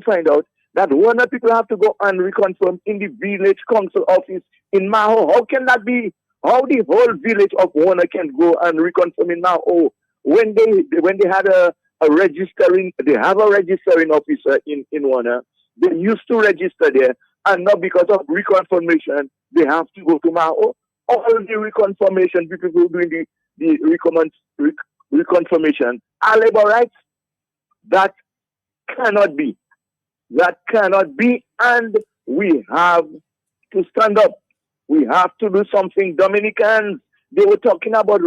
find out that Warner people have to go and reconfirm in the village council office in Maho. How can that be? How the whole village of Warner can go and reconfirm in Maho when they had they have a registering officer in Warner. They used to register there, and now because of reconfirmation, they have to go to Maho. All the reconfirmation people who are doing the reconfirmation are labor rights. That cannot be. That cannot be, and we have to stand up. We have to do something. Dominicans, they were talking about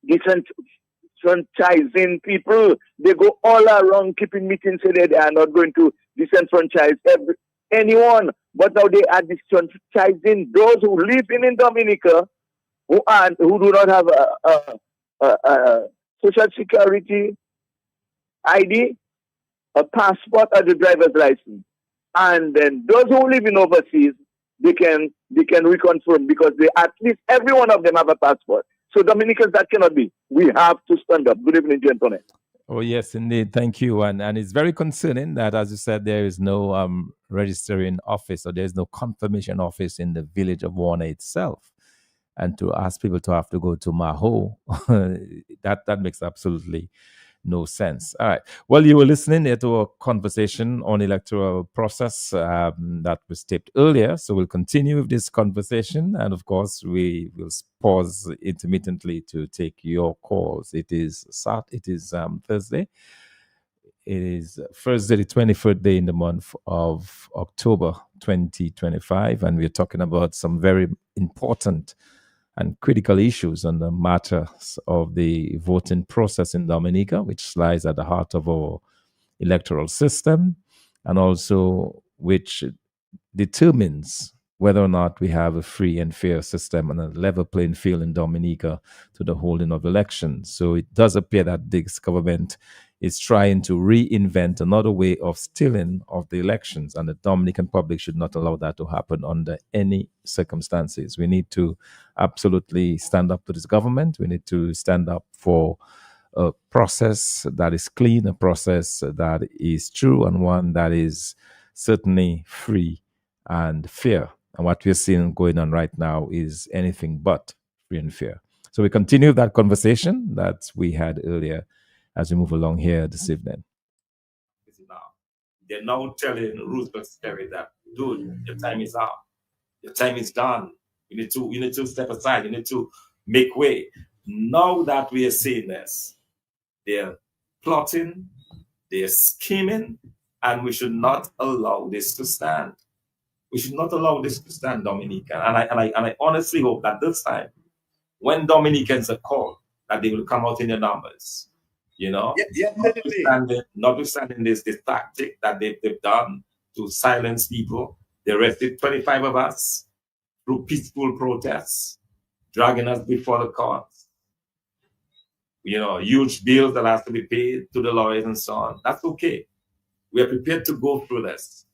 disenfranchising people. They go all around keeping meetings so that they are not going to disenfranchise anyone. But now they are disenfranchising those who live in Dominica who do not have a social security ID, a passport, or the driver's license. And then those who live in overseas, they can reconfirm, because they, at least every one of them, have a passport. So Dominicans, that cannot be. We have to stand up. Good evening, gentlemen. Oh yes, indeed. Thank you. And it's very concerning that, as you said, there is no registering office, or there's no confirmation office in the village of Warner itself. And to ask people to have to go to Maho, that makes absolutely no sense. All right. Well, you were listening here to a conversation on electoral process that was taped earlier. So we'll continue with this conversation. And of course, we will pause intermittently to take your calls. It is Thursday. It is Thursday, the 23rd day in the month of October 2025. And we're talking about some very important and critical issues on the matters of the voting process in Dominica, which lies at the heart of our electoral system, and also which determines whether or not we have a free and fair system and a level playing field in Dominica to the holding of elections. So it does appear that this government is trying to reinvent another way of stealing of the elections, and the Dominican public should not allow that to happen under any circumstances. We need to absolutely stand up to this government. We need to stand up for a process that is clean, a process that is true, and one that is certainly free and fair. And what we're seeing going on right now is anything but free and fair. So we continue that conversation that we had earlier as we move along here this evening. They're now telling Roosevelt Sperry that, dude, your time is up. Your time is done. You need to step aside. You need to make way. Now that we are seeing this, they're plotting, they're scheming, and we should not allow this to stand. We should not allow this to stand, Dominica. And I honestly hope that this time, when Dominicans are called, that they will come out in their numbers. You know, notwithstanding this tactic that they've done to silence people. They arrested 25 of us through peaceful protests, dragging us before the courts. You know, huge bills that have to be paid to the lawyers and so on. That's okay. We are prepared to go through this.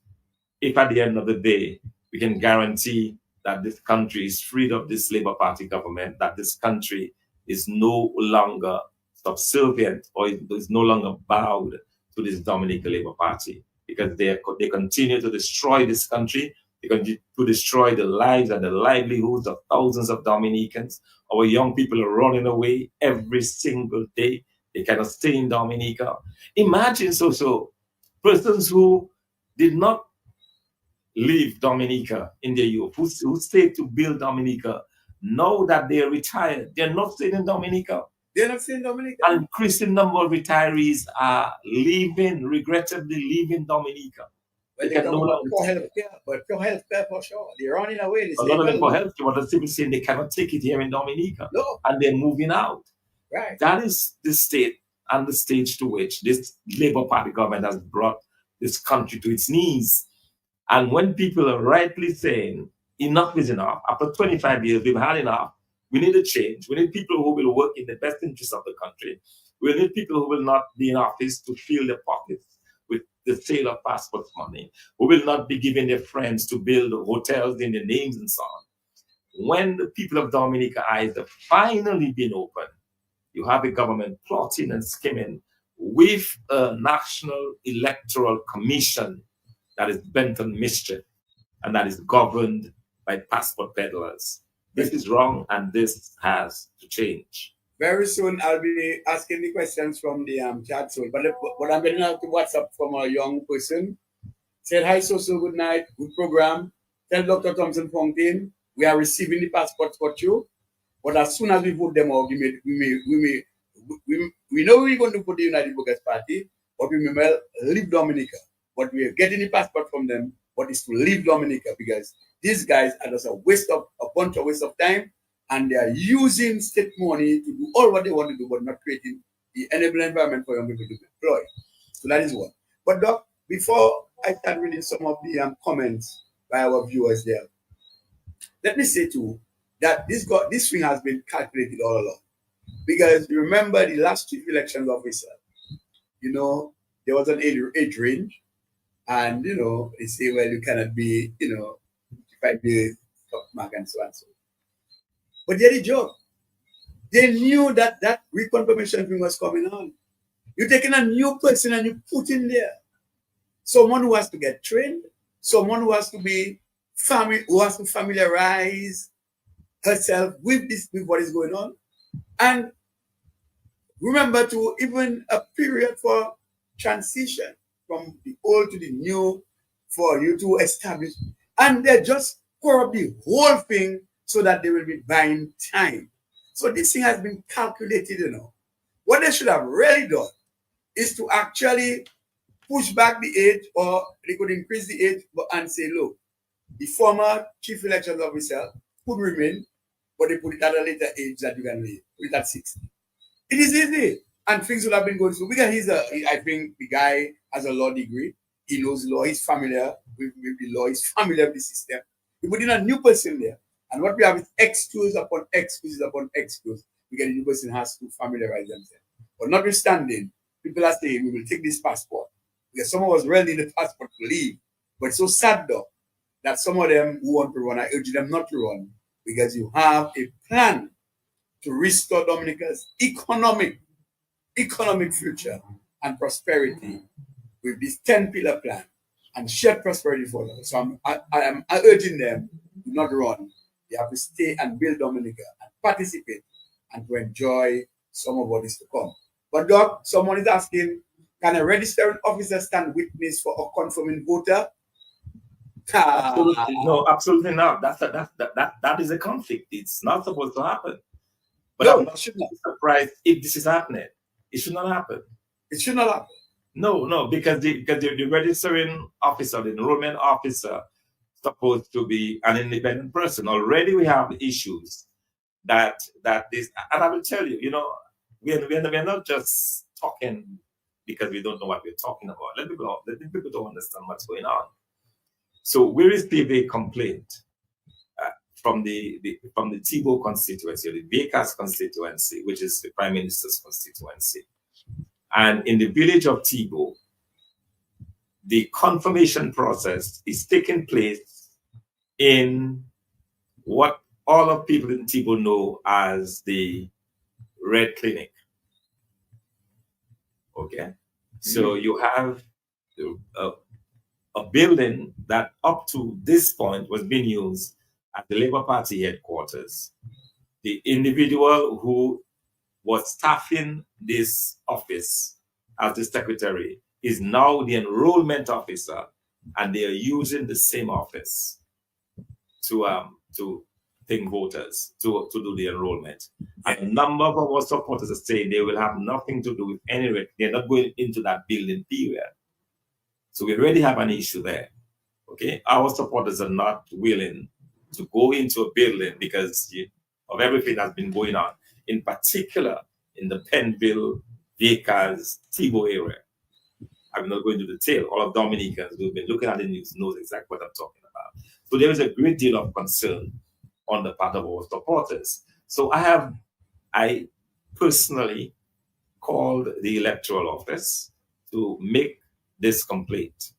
If at the end of the day, we can guarantee that this country is freed of this Labour Party government, that this country is no longer subservient or is no longer bowed to this Dominican Labour Party, because they continue to destroy this country. They continue to destroy the lives and the livelihoods of thousands of Dominicans. Our young people are running away every single day. They cannot stay in Dominica. Imagine persons who did not leave Dominica in their youth, who stayed to build Dominica. Now that they are retired, they're not staying in Dominica. They're not staying in Dominica. An increasing number of retirees are regrettably leaving Dominica. Well, they come for healthcare, but for healthcare for sure. They're running away. A lot of them for healthcare, but the people saying they cannot take it here in Dominica. No. And they're moving out. Right. That is the state and the stage to which this Labour Party government has brought this country to its knees. And when people are rightly saying enough is enough, after 25 years, we've had enough, we need a change. We need people who will work in the best interest of the country. We need people who will not be in office to fill their pockets with the sale of passport money, who will not be giving their friends to build hotels in their names and so on. When the people of Dominica eyes have finally been opened, you have a government plotting and scheming with a National Electoral Commission that is bent on mischief and that is governed by passport peddlers. This is wrong, and this has to change. Very soon, I'll be asking the questions from the chat soon. But I'm getting out to WhatsApp from a young person. Said, hi, so good night, good program. Tell Dr. Thompson Fontaine, we are receiving the passports for you. But as soon as we put them out, we know we're going to put the United Workers' Party, but we may leave Dominica. But we are getting the passport from them, but it's to leave Dominica, because these guys are just a bunch of waste of time, and they are using state money to do all what they want to do, but not creating the enabling environment for young people to be employed. So that is one. But Doc, before I start reading some of the comments by our viewers there, let me say too that this thing has been calculated all along. Because remember the last chief elections officer, there was an age range. And, they say, well, you cannot be, 5 days, top mark, and so on and so. But here's the joke. They knew that that reconfirmation thing was coming on. You're taking a new person and you put in there someone who has to get trained, someone who has to be who has to familiarize herself with this, with what is going on. And remember to even a period for transition from the old to the new for you to establish. And they just corrupt the whole thing so that they will be buying time. So this thing has been calculated, you know. What they should have really done is to actually push back the age, or they could increase the age and say, look, the former chief elections officer could remain, but they put it at a later age that you can leave, put it at 60. It is easy. And things would have been going through. Because I think the guy has a law degree. He knows law. He's familiar with the law. He's familiar with the system. We put in a new person there. And what we have is excuse upon excuses upon excuse. Because the new person has to familiarize themselves. But notwithstanding, people are saying, we will take this passport. Because someone was ready in the passport to leave. But it's so sad, though, that some of them who want to run, I urge them not to run. Because you have a plan to restore Dominica's economic future and prosperity with this 10-pillar plan and shared prosperity for them. So I am urging them to not run. They have to stay and build Dominica and participate and to enjoy some of what is to come. But Doc, someone is asking, can a registering officer stand witness for a confirming voter? Absolutely. No, absolutely not. That is a conflict. It's not supposed to happen. But No, I'm not it should not. surprised if this is happening. It should not happen. It should not happen. No, because the registering officer, the enrollment officer, supposed to be an independent person. Already we have issues that this, and I will tell you, you know, we're not just talking because we don't know what we're talking about. Let people don't understand what's going on. So we received a complaint from the Tibo constituency, the Bakers constituency, which is the Prime Minister's constituency. And in the village of Tibo, the confirmation process is taking place in what all of people in Tibo know as the Red Clinic. Okay? So you have a building that up to this point was being used at the Labour Party headquarters. The individual who was staffing this office as the secretary is now the enrollment officer, and they are using the same office to think voters, to do the enrollment. And a number of our supporters are saying they will have nothing to do with any rate. They're not going into that building period. So we already have an issue there. Okay, our supporters are not willing to go into a building because of everything that's been going on, in particular in the Penville, Bakers, Tibo area. I'm not going into detail. All of Dominicans who've been looking at the news knows exactly what I'm talking about. So there is a great deal of concern on the part of our supporters. So I personally called the electoral office to make this complaint.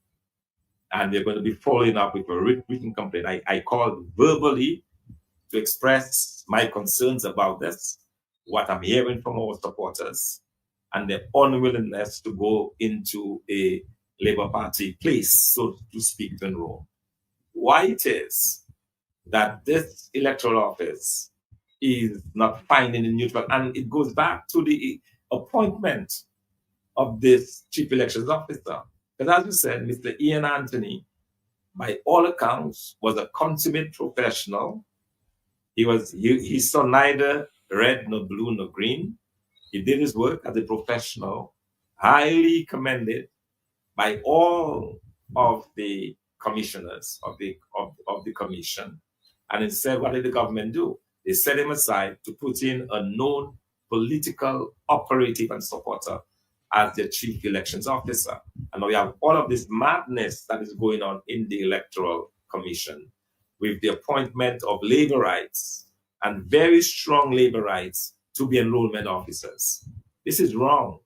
And we're going to be following up with a written complaint. I called verbally to express my concerns about this, what I'm hearing from our supporters, and their unwillingness to go into a Labour Party place, so to speak, to enroll. Why it is that this electoral office is not finding a neutral, and it goes back to the appointment of this chief elections officer. Because as you said, Mr. Ian Anthony, by all accounts, was a consummate professional. He saw neither red nor blue nor green. He did his work as a professional, highly commended by all of the commissioners of the commission. And instead, what did the government do? They set him aside to put in a known political operative and supporter as the chief elections officer. And now we have all of this madness that is going on in the Electoral Commission with the appointment of labor rights and very strong labor rights to be enrollment officers. This is wrong.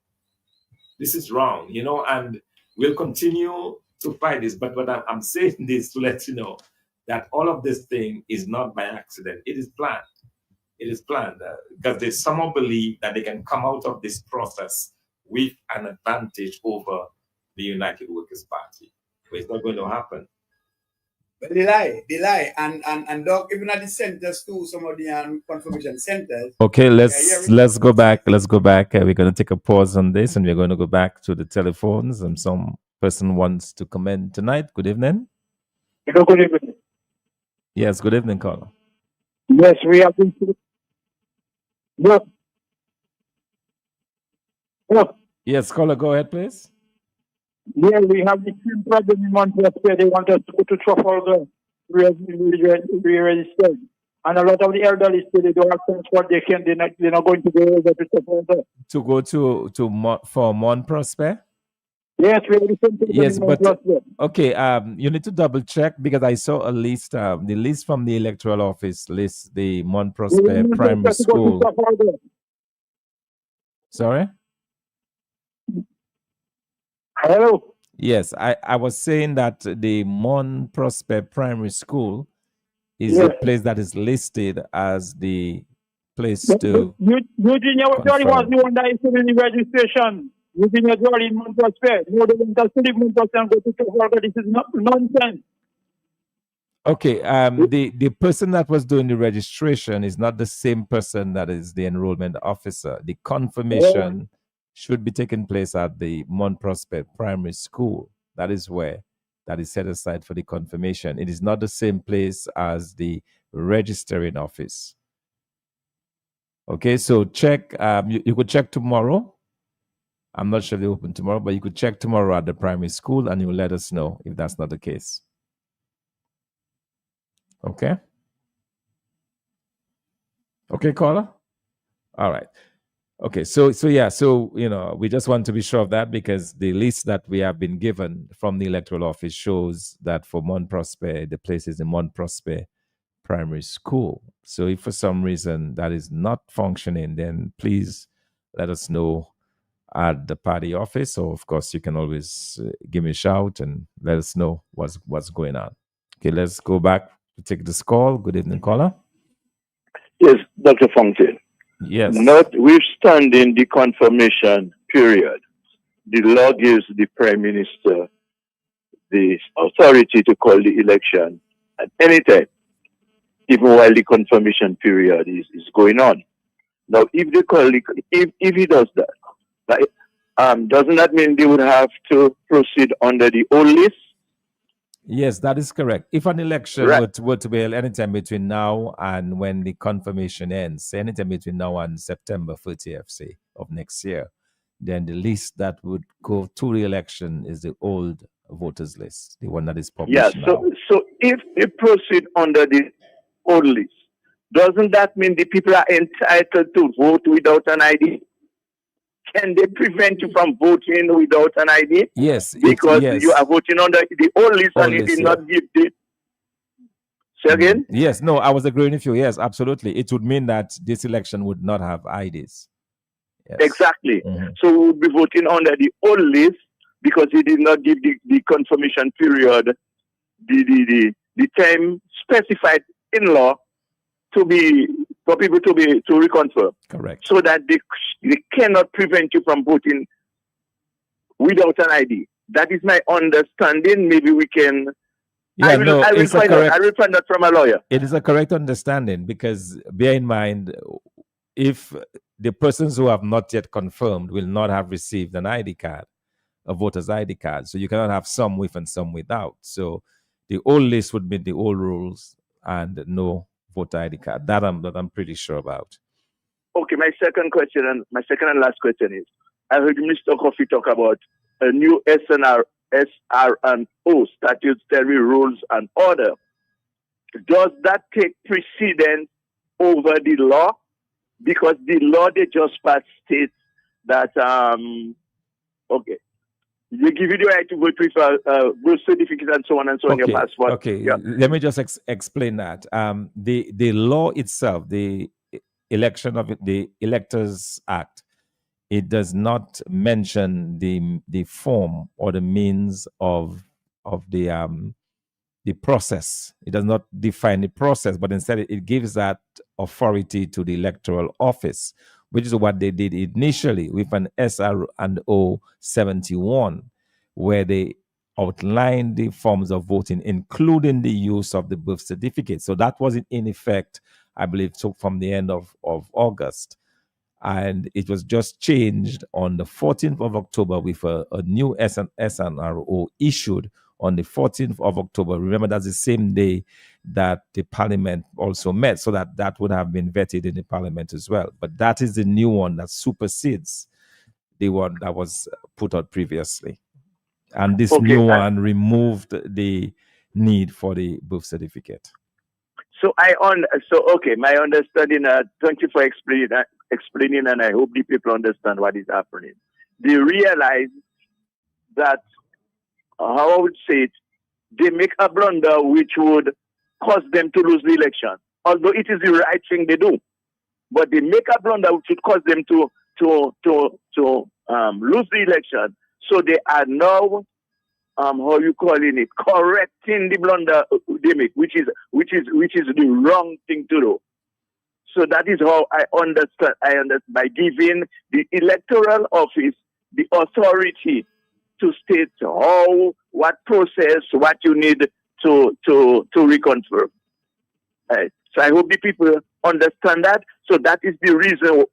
This is wrong, you know, and we'll continue to fight this. But I'm saying this to let you know that all of this thing is not by accident. It is planned. It is planned because they somehow believe that they can come out of this process with an advantage over the United Workers' Party. But it's not going to happen. But they lie. And Doc, even at the centers too, some of the confirmation centers. Okay, let's go back. Let's go back. We're going to take a pause on this, and we're going to go back to the telephones. And some person wants to comment tonight. Good evening. Good evening. Yes, good evening, caller. Yes, we have been. Yes. Yes. Yes, caller, go ahead, please. Yeah, we have the same problem in Manchester. They want us to go to Trafalgar, re-registered. And a lot of the elderly say they don't have transport. They're not going to go over to Trafalgar. To go for Mont Prosper? Yes, we have the same problem Yes, in but Manchester. okay. You need to double check because I saw a list. The list from the electoral office lists the Mont Prosper Primary School. Sorry. Hello. Yes, I was saying that the Mont Prosper Primary School is Yes. the place that is listed as the place to. Eugenia Jolly was the one that is doing the registration. Eugenia Jolly in Mont Prosper. No, they want us to leave Mont Prosper and go to Trafalgar. This is not nonsense. Okay, the person that was doing the registration is not the same person that is the enrollment officer. The confirmation should be taking place at the Mont Prosper Primary School. That is where that is set aside for the confirmation. It is not the same place as the registering office. Okay, so check. You could check tomorrow. I'm not sure if they open tomorrow, but you could check tomorrow at the primary school and you will let us know if that's not the case. Okay. Okay, caller. All right. Okay, so we just want to be sure of that because the list that we have been given from the electoral office shows that for Mont Prosper, the place is in Mont Prosper Primary School. So if for some reason that is not functioning, then please let us know at the party office, or of course you can always give me a shout and let us know what's going on. Okay, let's go back to take this call. Good evening, caller. Yes, Dr. Fontaine. Yes. Notwithstanding the confirmation period, the law gives the Prime Minister the authority to call the election at any time, even while the confirmation period is going on. Now, if they call if he does that, doesn't that mean they would have to proceed under the old list? Yes, that is correct. If an election were to be held anytime between now and when the confirmation ends, anytime between now and September 30th, say, of next year, then the list that would go to the election is the old voters list, the one that is published now. So if they proceed under the old list, doesn't that mean the people are entitled to vote without an ID? Can they prevent you from voting without an ID? Yes. Because you are voting under the old list and you did not give the... Say again? Yes, no, I was agreeing with you. Yes, absolutely. It would mean that this election would not have IDs. Yes. Exactly. Mm-hmm. So we would be voting under the old list because he did not give the confirmation period, the time specified in law for people to reconfirm. Correct. So that they cannot prevent you from voting without an ID. That is my understanding. Maybe we can. I will find out from a lawyer. It is a correct understanding because bear in mind, if the persons who have not yet confirmed will not have received an ID card, a voter's ID card, so you cannot have some with and some without. So the old list would be the old rules and no voter ID card. That I'm pretty sure about. Okay, my second and last question is: I heard Mr. Coffee talk about a new SRO, statutory rules and order. Does that take precedence over the law? Because the law they just passed states that okay, they give you the right to vote with birth certificate and so on and so on your passport. Okay, yeah. Let me just explain that. The law itself, the election of the Electors Act, it does not mention the form or the means of the the process. It does not define the process, but instead it gives that authority to the electoral office, which is what they did initially with an SR&O 71, where they outlined the forms of voting, including the use of the birth certificate. So that was in effect, I believe, so from the end of August. And it was just changed on the 14th of October with a new SNRO issued on the 14th of October. Remember, that's the same day that the parliament also met, so that would have been vetted in the parliament as well. But that is the new one that supersedes the one that was put out previously. And this new one removed the need for the birth certificate. So my understanding, thank you for explaining, and I hope the people understand what is happening. They realize that, how I would say it, they make a blunder which would cause them to lose the election, although it is the right thing they do. But they make a blunder which would cause them to lose the election. So they are now, how you calling it, correcting the blunder they make, which is the wrong thing to do. So that is how I understand by giving the electoral office the authority to state what process, what you need to reconfirm. Right. So I hope the people understand that. So that is the reason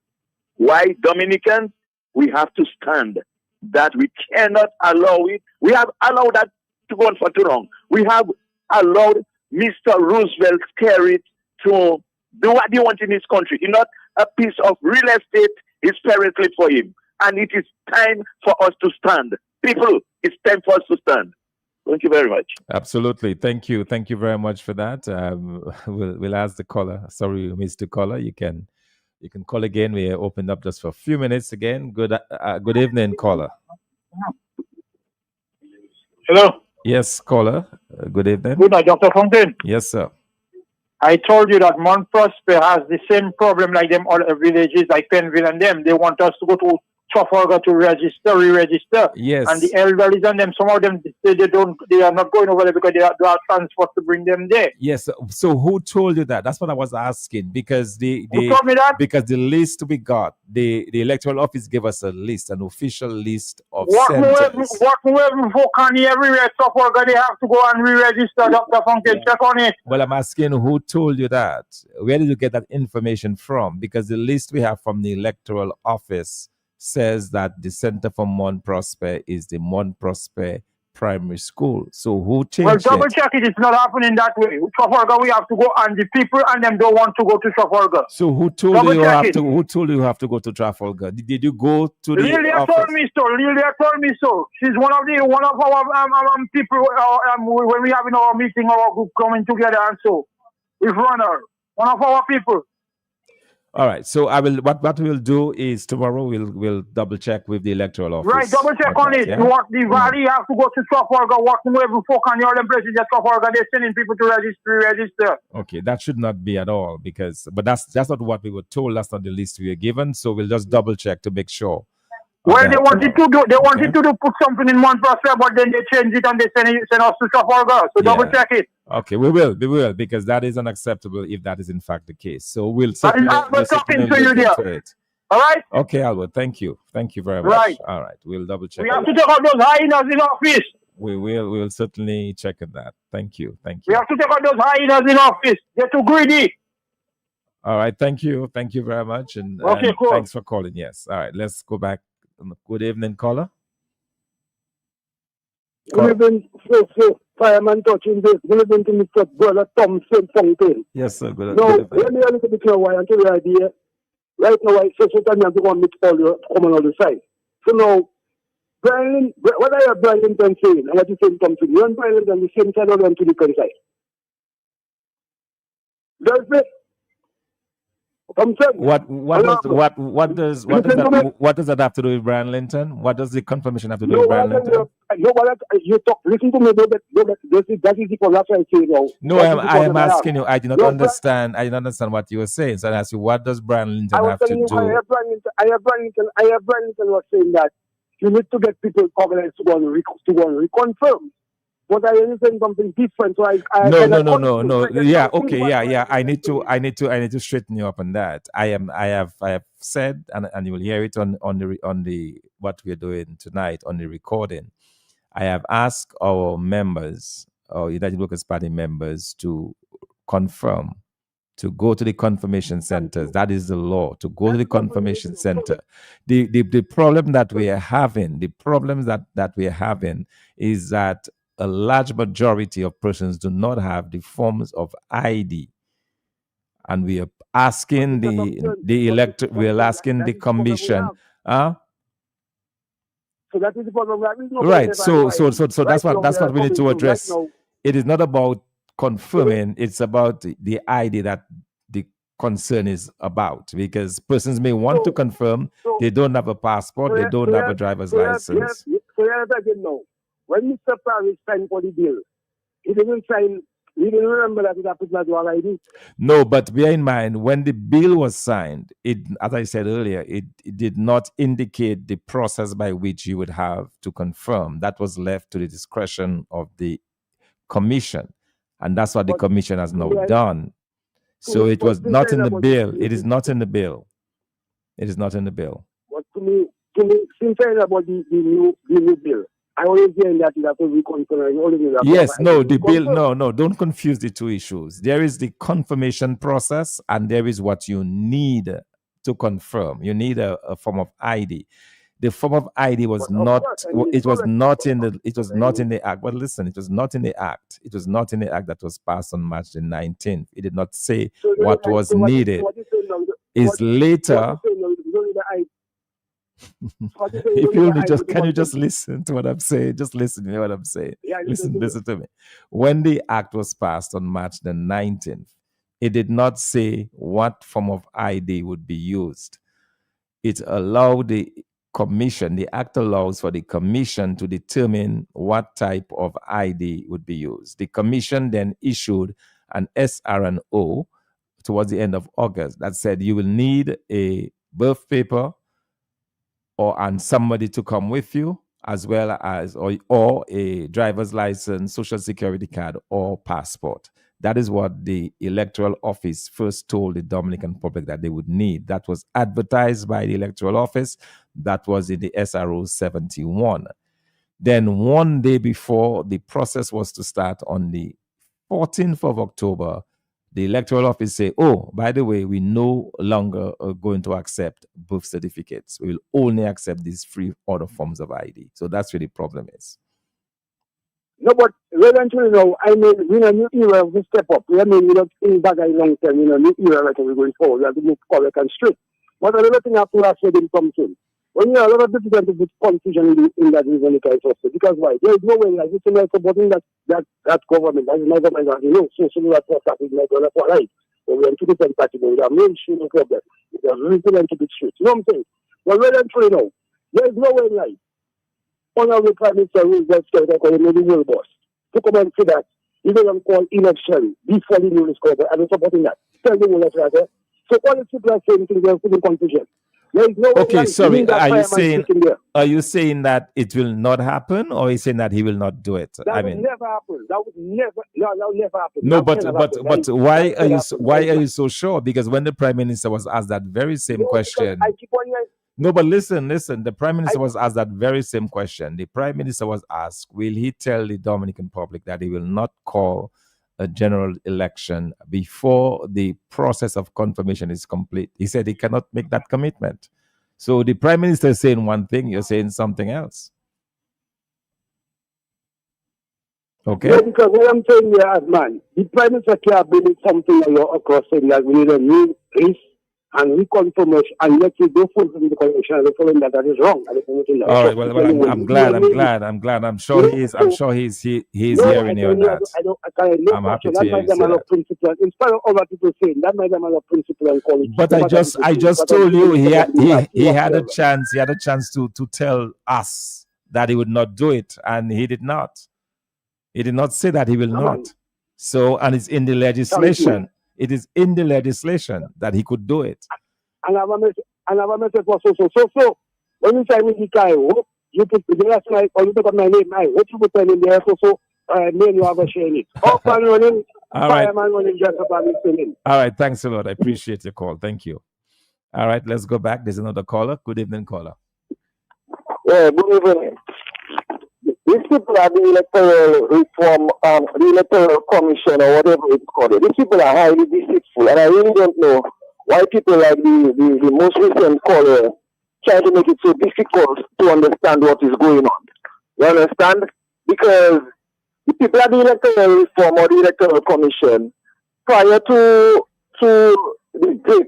why Dominicans, we have to stand. That we cannot allow it. We have allowed that to go on for too long. We have allowed Mr. Roosevelt Skerrit to do what he wants in his country. It's not a piece of real estate is perfectly for him. And it is time for us to stand. People, it's time for us to stand. Thank you very much. Absolutely. Thank you. Thank you very much for that. We'll ask the caller. Sorry, Mr. Caller. You can call again. We opened up just for a few minutes again. Good evening, caller. Hello. Yes, caller. Good evening. Good night, Dr. Fontaine. Yes, sir. I told you that Mount Prosper has the same problem like them other villages like Penville and them. They want us to go to Trafalgar to re-register. Yes. And the elderly and them, some of them, they are not going over there because they are transport to bring them there. Yes. So who told you that? That's what I was asking, because who told me that? Because the list we got, the electoral office gave us a list, an official list of centers. Whatever folk on everywhere, Trafalgar, they have to go and re-register, Dr. Fontaine. Check on it. Well, I'm asking, who told you that? Where did you get that information from? Because the list we have from the electoral office says that the center for Mount Prosper is the Mount Prosper Primary School. So who changed it? Well, double check it. It's not happening that way. Trafalgar, we have to go, and the people and them don't want to go to Trafalgar. So who told you you have to go to Trafalgar? Did you go to the Lilia office? told me so. Lilia told me so. She's one of our people when we having our meeting, our group coming together, and so we've run her. One of our people. All right. So I will. What we'll do is tomorrow we'll double check with the electoral office. Right. Double check on it. Yeah? You want the valley have to go to Trafalgar, working with every folk and all them places at Trafalgar. They're sending people to register. Okay, that should not be at all but that's not what we were told. That's not the list we were given. So we'll just double check to make sure. Well, they wanted to do. They wanted to put something in Mount Prosper, but then they change it and they send us to Trafalgar. So double check it. Okay, we will, because that is unacceptable if that is in fact the case. So we'll certainly talking to you there. All right. Okay, Albert. Thank you very much. Right. All right, we'll double check. We have to take out those hyenas in office. We will certainly check on that. Thank you. We have to take out those hyenas in office. They're too greedy. All right. Thank you very much, and cool. Thanks for calling. Yes. All right. Let's go back. Good evening, caller. Good evening, fireman touching this. Good evening to Mr. Brother Thompson Fontaine. Yes, sir. Good now, evening. let me a little bit why until the idea. Right now, I say sometimes I have to go and meet all your common on the side. So now, Brian, what I have Brian Linton saying, and what you saying, Thompson, you and Brian Linton the same side or on to the different side. Does it? What does that have to do with Brian Linton? What does the confirmation have to do with Brian Linton? You talk. Listen to me. That is the collapse I say now. No, I am asking you. I did not understand. I didn't understand what you were saying. So I asked you, what does Brian Linton have to do? I have Brian Linton was saying that you need to get people organized to go and reconfirm. But I am saying something different. So I No, kind no, of no, no, confused. no. Like, I Yeah, don't think okay, what yeah, you yeah. are saying. I need to straighten you up on that. I have said, and you will hear it on the what we're doing tonight on the recording. I have asked our members, our United Workers Party members, to confirm, to go to the confirmation centers. That is the law, to go to the confirmation center. The problem that we are having, the problems that we are having is that a large majority of persons do not have the forms of ID. And we are asking we're asking the commission. So that is the problem. Right. So that's what we need to address. It is not about confirming, it's about the ID that the concern is about, because persons may want to confirm they don't have a passport, they don't have a driver's license. So again now, when Mr. Paris signed for the bill, he didn't sign. He didn't remember that it happened as well. ID. No, but bear in mind, when the bill was signed, it, as I said earlier, it did not indicate the process by which you would have to confirm. That was left to the discretion of the commission, and that's what the commission has now done. So it was not in the bill. It is not in the bill. It is not in the bill. But to me, since I know about the new bill, I always hear that it has to be confirmed. Yes, no, the bill, no, don't confuse the two issues. There is the confirmation process, and there is what you need to confirm. You need a form of ID. The form of ID was not in the act. But listen, it was not in the act. It was not in the act that was passed on March the 19th. It did not say what was needed. Is later. If you can you just listen to what I'm saying? Just listen to what I'm saying. Yeah, listen to me. When the act was passed on March the 19th, it did not say what form of ID would be used. It allowed the commission, the act allows for the commission to determine what type of ID would be used. The commission then issued an SR&O towards the end of August that said you will need a birth paper and somebody to come with you, as well as or a driver's license, social security card, or passport. That is what the electoral office first told the Dominican Republic that they would need. That was advertised by the electoral office. That was in the SRO 71. Then one day before the process was to start on the 14th of October, the electoral office say, oh, by the way, we no longer are going to accept birth certificates. We will only accept these free other forms of ID. So that's where the problem is. No, but eventually, I mean, in a new era, we step up. I mean, we don't think back a long term, in a new era, like we're going forward. We have to move correct and straight. But another thing I have to ask you in something. When you have a lot of difficulty with confusion in that reason, because why? There is no way, like, it's not supporting that government, that is not government, so that's what happening, like, that's what right. So we are 2% party, but we have no issue, no problem. We have reason to be straight. You know what I'm saying? But eventually, there is no way, like, Honorable Prime Minister Roosevelt said that the world boss to come and say that he doesn't call election before the new discovery. I'm supporting that. Tell the world right there. So all the people are saying things, they're putting confusion. There is no okay, sorry. Are you saying that it will not happen, or are you saying that he will not do it? That would never happen. That would never happen. No, but why are you so sure? Because when the Prime Minister was asked that very same question. I keep on hearing. No, but listen. The Prime Minister was asked that very same question. The Prime Minister was asked, will he tell the Dominican public that he will not call a general election before the process of confirmation is complete? He said he cannot make that commitment. So the Prime Minister is saying one thing, you're saying something else. Okay? Yeah, because what I'm saying here, man, the Prime Minister can't bring something across saying that we need a new race and reconfirmation, and let you go for the convention and following that is wrong. All right. Well, I'm glad. I'm sure he's hearing you on that. I'm happy to hear you say that. In spite of other people saying that might be a principle and call it. But I just told you he had a chance. He had a chance to tell us that he would not do it, and he did not. He did not say that he will not. So, and it's in the legislation. It is in the legislation that he could do it. And I have a message for so. When you say with the guy, you put the last night or you pick up my name, I hope you put my name there so Men who have a share in it. Up and running, All right. fireman running just up and listening. All right. Thanks a lot. I appreciate your call. Thank you. All right. Let's go back. There's another caller. Good evening, caller. Yeah, good evening. These people are the electoral reform, the electoral commission or whatever it's called. These people are highly deceitful, and I really don't know why people like the most recent caller try to make it so difficult to understand what is going on. You understand? Because the people at the electoral reform or the electoral commission, prior to the date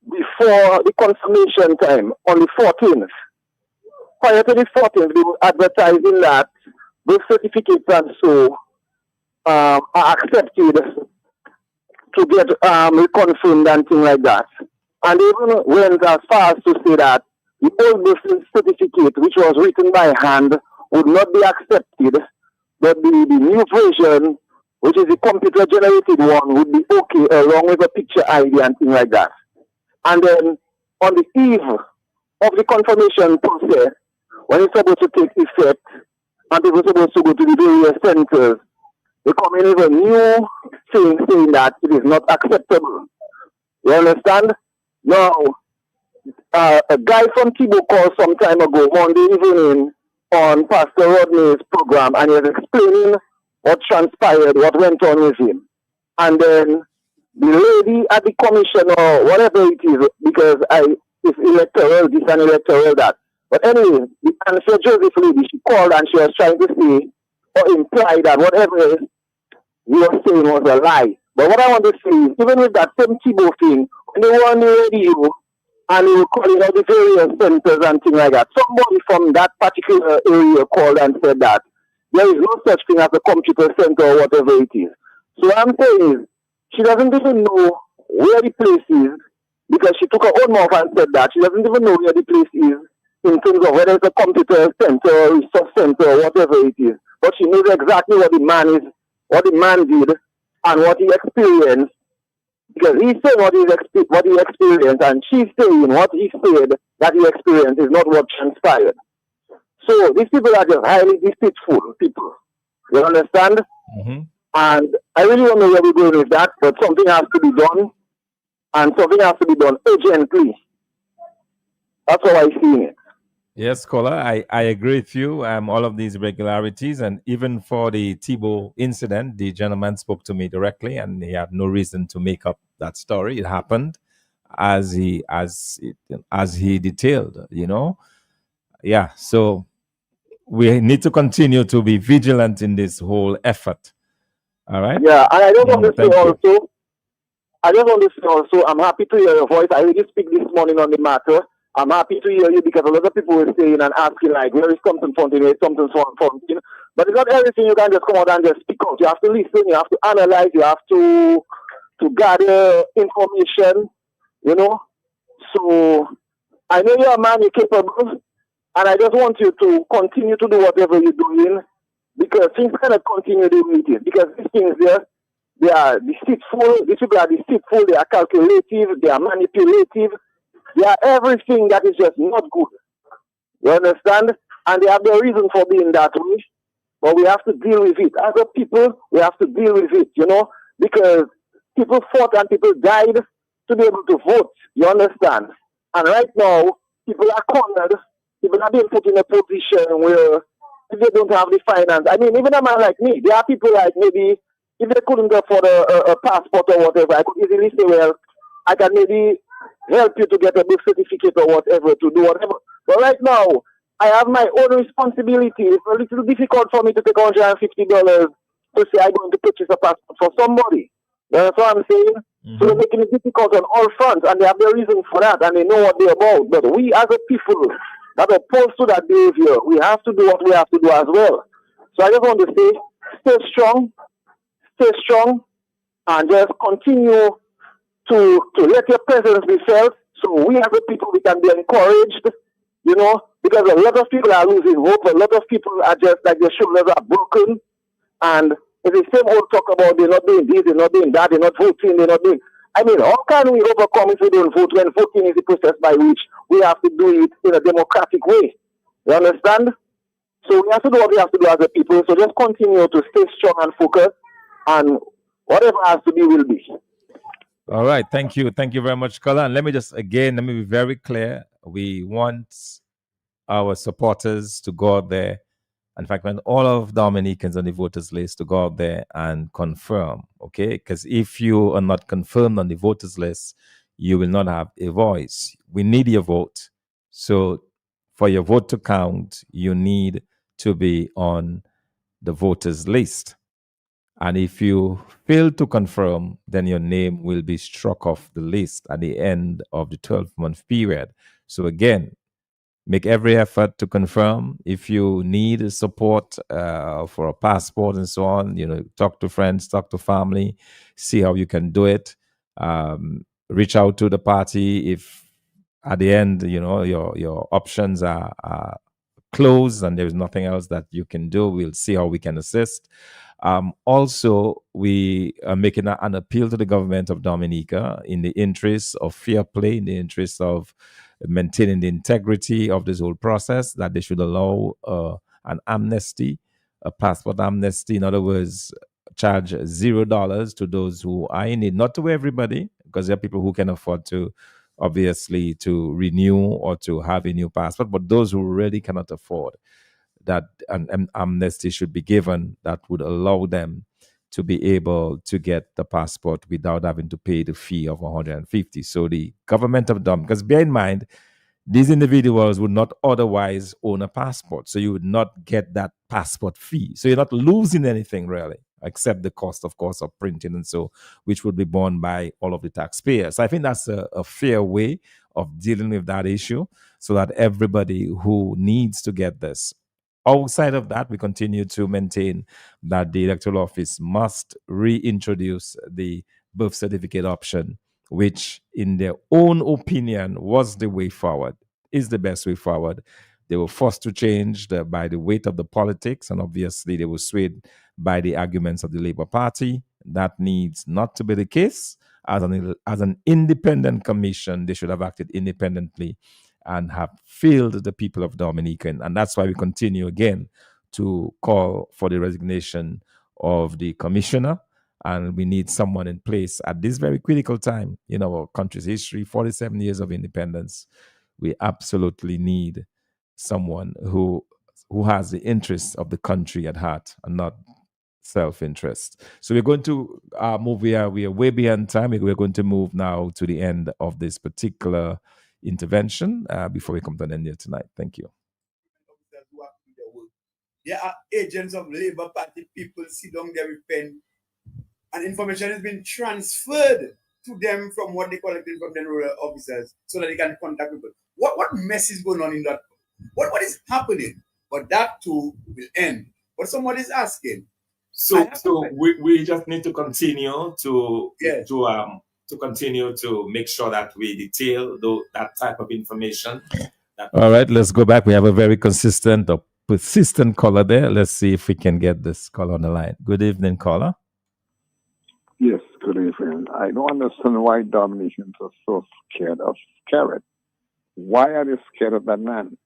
before the confirmation time on the 14th, prior to the 14th, they were advertising that those certificates and so are accepted to get reconfirmed and things like that. And they even went as far as to say that the old birth certificate, which was written by hand, would not be accepted, but the new version, which is the computer-generated one, would be okay along with a picture ID and things like that. And then on the eve of the confirmation process, when it's supposed to take effect, and people are supposed to go to the various centers, they come in with a new thing saying that it is not acceptable. You understand? Now, a guy from Tibo called some time ago, Monday evening, on Pastor Rodney's program, and he was explaining what transpired, what went on with him. And then the lady at the commission or whatever it is, because it's electoral this and electoral that. But anyway, the Answer Joseph lady, she called and she was trying to say or imply that whatever you were saying was a lie. But what I want to say is, even with that same Tibo thing, when they were on the radio and they were calling out the various centers and things like that, somebody from that particular area called and said that there is no such thing as a computer center or whatever it is. So what I'm saying is, she doesn't even know where the place is, because she took her own mouth and said that. She doesn't even know where the place is in terms of whether it's a computer center or resource center or whatever it is. But she knows exactly what the man is, what the man did, and what he experienced. Because he's saying what he experienced, and she's saying what he said that he experienced is not what transpired. So these people are just highly deceitful people. You understand? Mm-hmm. And I really don't know where we're going with that, but something has to be done, and something has to be done urgently. That's how I see it. Yes, caller, I agree with you. All of these irregularities, and even for the Tibo incident, the gentleman spoke to me directly, and he had no reason to make up that story. It happened as he detailed. You know, yeah. So we need to continue to be vigilant in this whole effort. All right. Yeah, and I just want to say also, I'm happy to hear your voice. I already speak this morning on the matter. I'm happy to hear you, because a lot of people were saying and asking, like, where is something fountain, where is something fountain. But it's not everything you can just come out and just speak out. You have to listen, you have to analyze, you have to gather information, you know. So I know you're a man, you're capable, and I just want you to continue to do whatever you're doing, because things cannot continue the way it is. Because these things they are deceitful, these people are deceitful, they are calculative, they are manipulative. They are everything that is just not good. You understand? And they have their reason for being that way. But we have to deal with it. As a people, we have to deal with it, you know? Because people fought and people died to be able to vote. You understand? And right now, people are cornered. People are being put in a position where if they don't have the finance. I mean, even a man like me, there are people like maybe if they couldn't afford a passport or whatever, I could easily say, well, I can maybe help you to get a birth certificate or whatever, to do whatever. But right now, I have my own responsibility. It's a little difficult for me to take $150 to say I'm going to purchase a passport for somebody. That's what I'm saying. Mm-hmm. So they're making it difficult on all fronts, and they have their reason for that, and they know what they're about. But we as a people that are opposed to that behavior, we have to do what we have to do as well. So I just want to say, stay strong, and just continue to let your presence be felt, so we as a people, we can be encouraged, you know, because a lot of people are losing hope, a lot of people are just like their shoulders are broken, and it's the same old talk about they're not doing this, they're not doing that, they're not voting, they're not doing. I mean, how can we overcome if we don't vote when voting is the process by which we have to do it in a democratic way? You understand? So we have to do what we have to do as a people. So just continue to stay strong and focused, and whatever has to be will be. All right. Thank you. Thank you very much, Colin. And let me be very clear. We want our supporters to go out there. In fact, when all of Dominicans on the voters list to go out there and confirm, okay? Because if you are not confirmed on the voters list, you will not have a voice. We need your vote. So for your vote to count, you need to be on the voters list. And if you fail to confirm, then your name will be struck off the list at the end of the 12-month period. So again, make every effort to confirm. If you need support for a passport and so on, talk to friends, talk to family, see how you can do it. Reach out to the party if at the end, your options are closed and there's nothing else that you can do. We'll see how we can assist. Also, we are making an appeal to the government of Dominica in the interest of fair play, in the interest of maintaining the integrity of this whole process, that they should allow an amnesty, a passport amnesty. In other words, charge $0 to those who are in it, not to everybody, because there are people who can afford to, obviously, to renew or to have a new passport, but those who really cannot afford, that an amnesty should be given that would allow them to be able to get the passport without having to pay the fee of $150. So the government of Dominica, because bear in mind, these individuals would not otherwise own a passport. So you would not get that passport fee. So you're not losing anything really, except the cost, of course, of printing and so, which would be borne by all of the taxpayers. So I think that's a fair way of dealing with that issue so that everybody who needs to get this. Outside of that, we continue to maintain that the electoral office must reintroduce the birth certificate option, which in their own opinion was the way forward, is the best way forward. They were forced to change by the weight of the politics, and obviously they were swayed by the arguments of the Labour Party. That needs not to be the case. As an independent commission, they should have acted independently and have failed the people of Dominica. And that's why we continue again to call for the resignation of the commissioner. And we need someone in place at this very critical time in our country's history, 47 years of independence. We absolutely need someone who has the interests of the country at heart and not self-interest. So we're going to move. We are way beyond time. We're going to move now to the end of this particular intervention before we come to an end here tonight. Thank you. There are agents of Labour Party people sit down there with pen, and information has been transferred to them from what they collected from the rural officers so that they can contact people. What mess is going on in that? What is happening? But that too will end. But somebody's asking. So we just need to continue to continue to make sure that we detail that type of information. All right, let's go back. We have a very consistent or persistent caller there. Let's see if we can get this caller on the line. Good evening, caller. Yes, good evening. I don't understand why Dominicans are so scared of Carrot. Why are they scared of that man?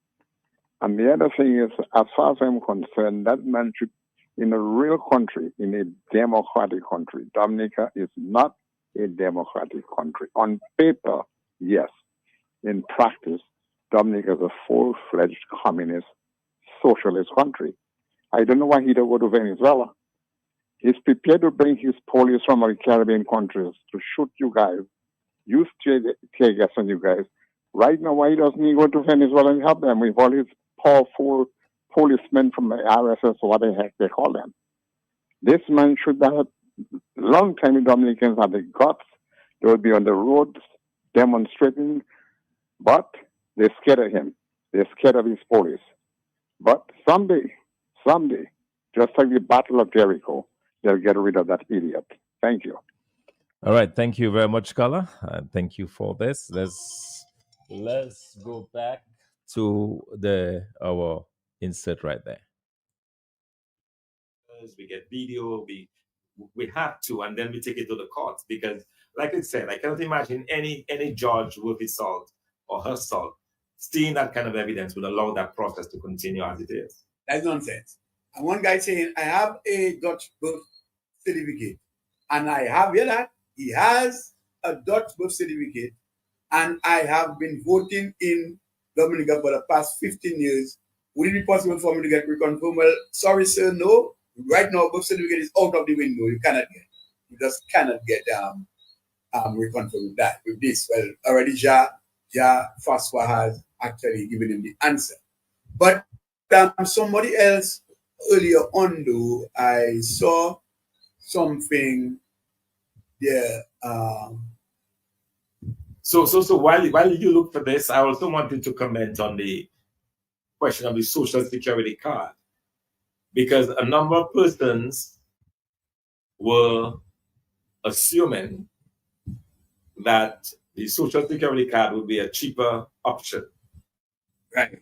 And the other thing is, as far as I'm concerned, that man should, in a real country, in a democratic country, Dominica is not a democratic country. On paper, yes. In practice, Dominica is a full-fledged communist, socialist country. I don't know why he don't go to Venezuela. He's prepared to bring his police from the Caribbean countries to shoot you guys, use tear gas on you guys. Right now, why doesn't he go to Venezuela and help them with all his powerful policemen from the RSS, or what the heck they call them? This man should have, long time Dominicans have the guts. They will be on the roads demonstrating, but they're scared of him. They're scared of his police. But someday, just like the Battle of Jericho, they'll get rid of that idiot. Thank you. All right. Thank you very much, Carla. Thank you for this. Let's go back to our insert right there. We get video, we have to, and then we take it to the courts, because like I said, I cannot imagine any judge worth his salt or her salt seeing that kind of evidence would allow that process to continue as it is. That's nonsense. And one guy saying, I have a Dutch birth certificate. And I have here that he has a Dutch birth certificate. And I have been voting in Dominica for the past 15 years. Would it be possible for me to get reconfirmed? Well, sorry, sir, no. Right now, birth certificate is out of the window. You cannot get. You just cannot get reconfirmed with that. With this, well, already Ja Faswa has actually given him the answer. But somebody else earlier on, though, I saw something there. So while you look for this, I also wanted to comment on the question of the Social Security card, because a number of persons were assuming that the Social Security card would be a cheaper option. Right.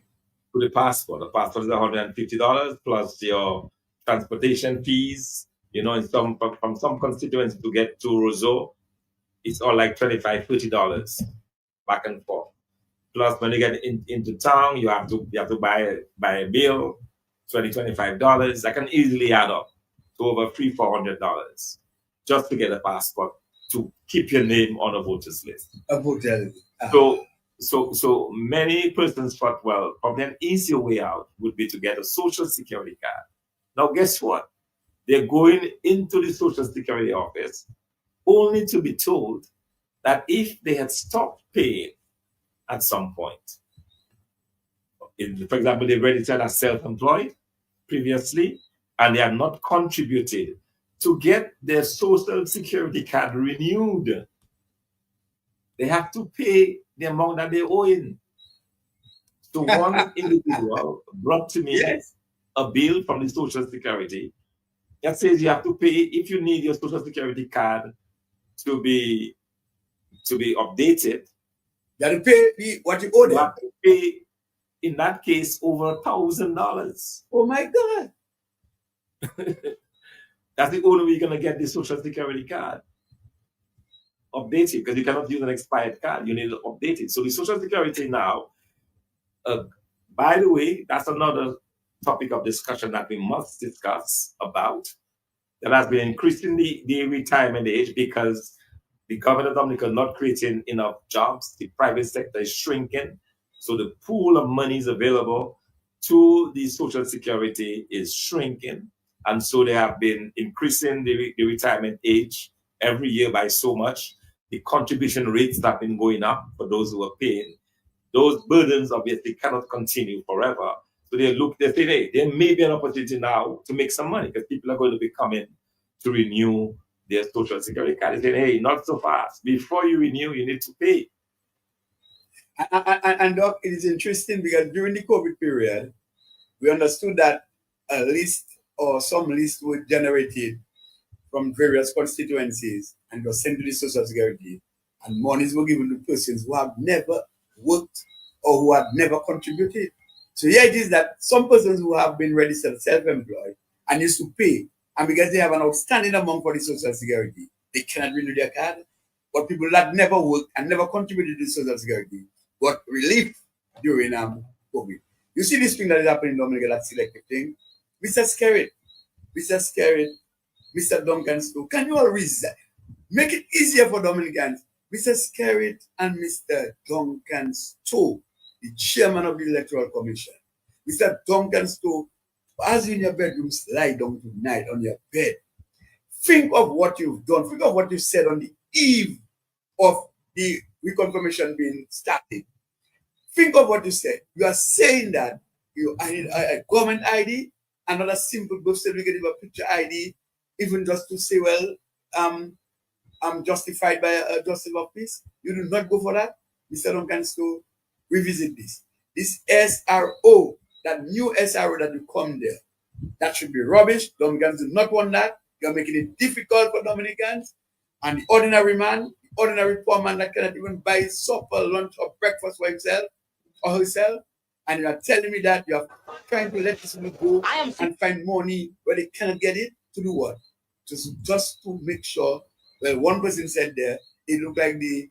To the passport. The passport is $150 plus your transportation fees. You know, from some constituents to get to Roseau, it's all like $25, $30 back and forth. Plus, when you get into town, you have to buy a bill, $20, $25. That can easily add up to over $300, $400 just to get a passport to keep your name on a voter's list. A voter list. So many persons thought, well, probably an easier way out would be to get a Social Security card. Now, guess what? They're going into the Social Security office only to be told that if they had stopped paying at some point, for example, they registered as self-employed previously, and they have not contributed to get their Social Security card renewed, they have to pay the amount that they owe in. So one individual brought to me a bill from the Social Security that says you have to pay, if you need your Social Security card to be updated, you have to pay what you owe them. You have to pay, in that case, over $1,000. Oh my God. That's the only way you're going to get the Social Security card updated, because you cannot use an expired card. You need to update it. So the Social Security now, by the way, that's another topic of discussion that we must discuss about. That has been increasing the retirement age because the government of Dominica is not creating enough jobs. The private sector is shrinking. So the pool of monies available to the Social Security is shrinking. And so they have been increasing the retirement age every year by so much. The contribution rates have been going up for those who are paying. Those burdens obviously cannot continue forever. So they say, hey, there may be an opportunity now to make some money because people are going to be coming to renew their Social Security card. They say, hey, not so fast. Before you renew, you need to pay. And Doc, it is interesting because during the COVID period, we understood that a list or some list were generated from various constituencies and was sent to the Social Security, and monies were given to persons who have never worked or who have never contributed. So here it is that some persons who have been registered self-employed and used to pay, and because they have an outstanding amount for the Social Security, they cannot renew their card. But people that never worked and never contributed to the Social Security got relief during COVID. You see this thing that is happening in Dominica, that selective thing? Mr. Skerrit, Mr. Duncan Stowe, can you all resign? Make it easier for Dominicans. Mr. Skerrit and Mr. Duncan Stowe, the chairman of the Electoral Commission. Mr. Duncan Stowe, as you in your bedrooms, lie down tonight on your bed. Think of what you've done. Think of what you said on the eve of the reconfirmation being started. Think of what you said. You are saying that I need a government ID, another simple birth certificate, a picture ID, even just to say, well, I'm justified by a justice of peace. You do not go for that. Mr. Duncan Stowe, revisit this. This SRO, that new SRO that will come there, that should be rubbish. Dominicans do not want that. You're making it difficult for Dominicans. And the ordinary man, the ordinary poor man that cannot even buy supper, lunch, or breakfast for himself or herself, and you are telling me that you are trying to let this people go and find money where they cannot get it, to do what? Just to make sure. Well, one person said there, it looked like the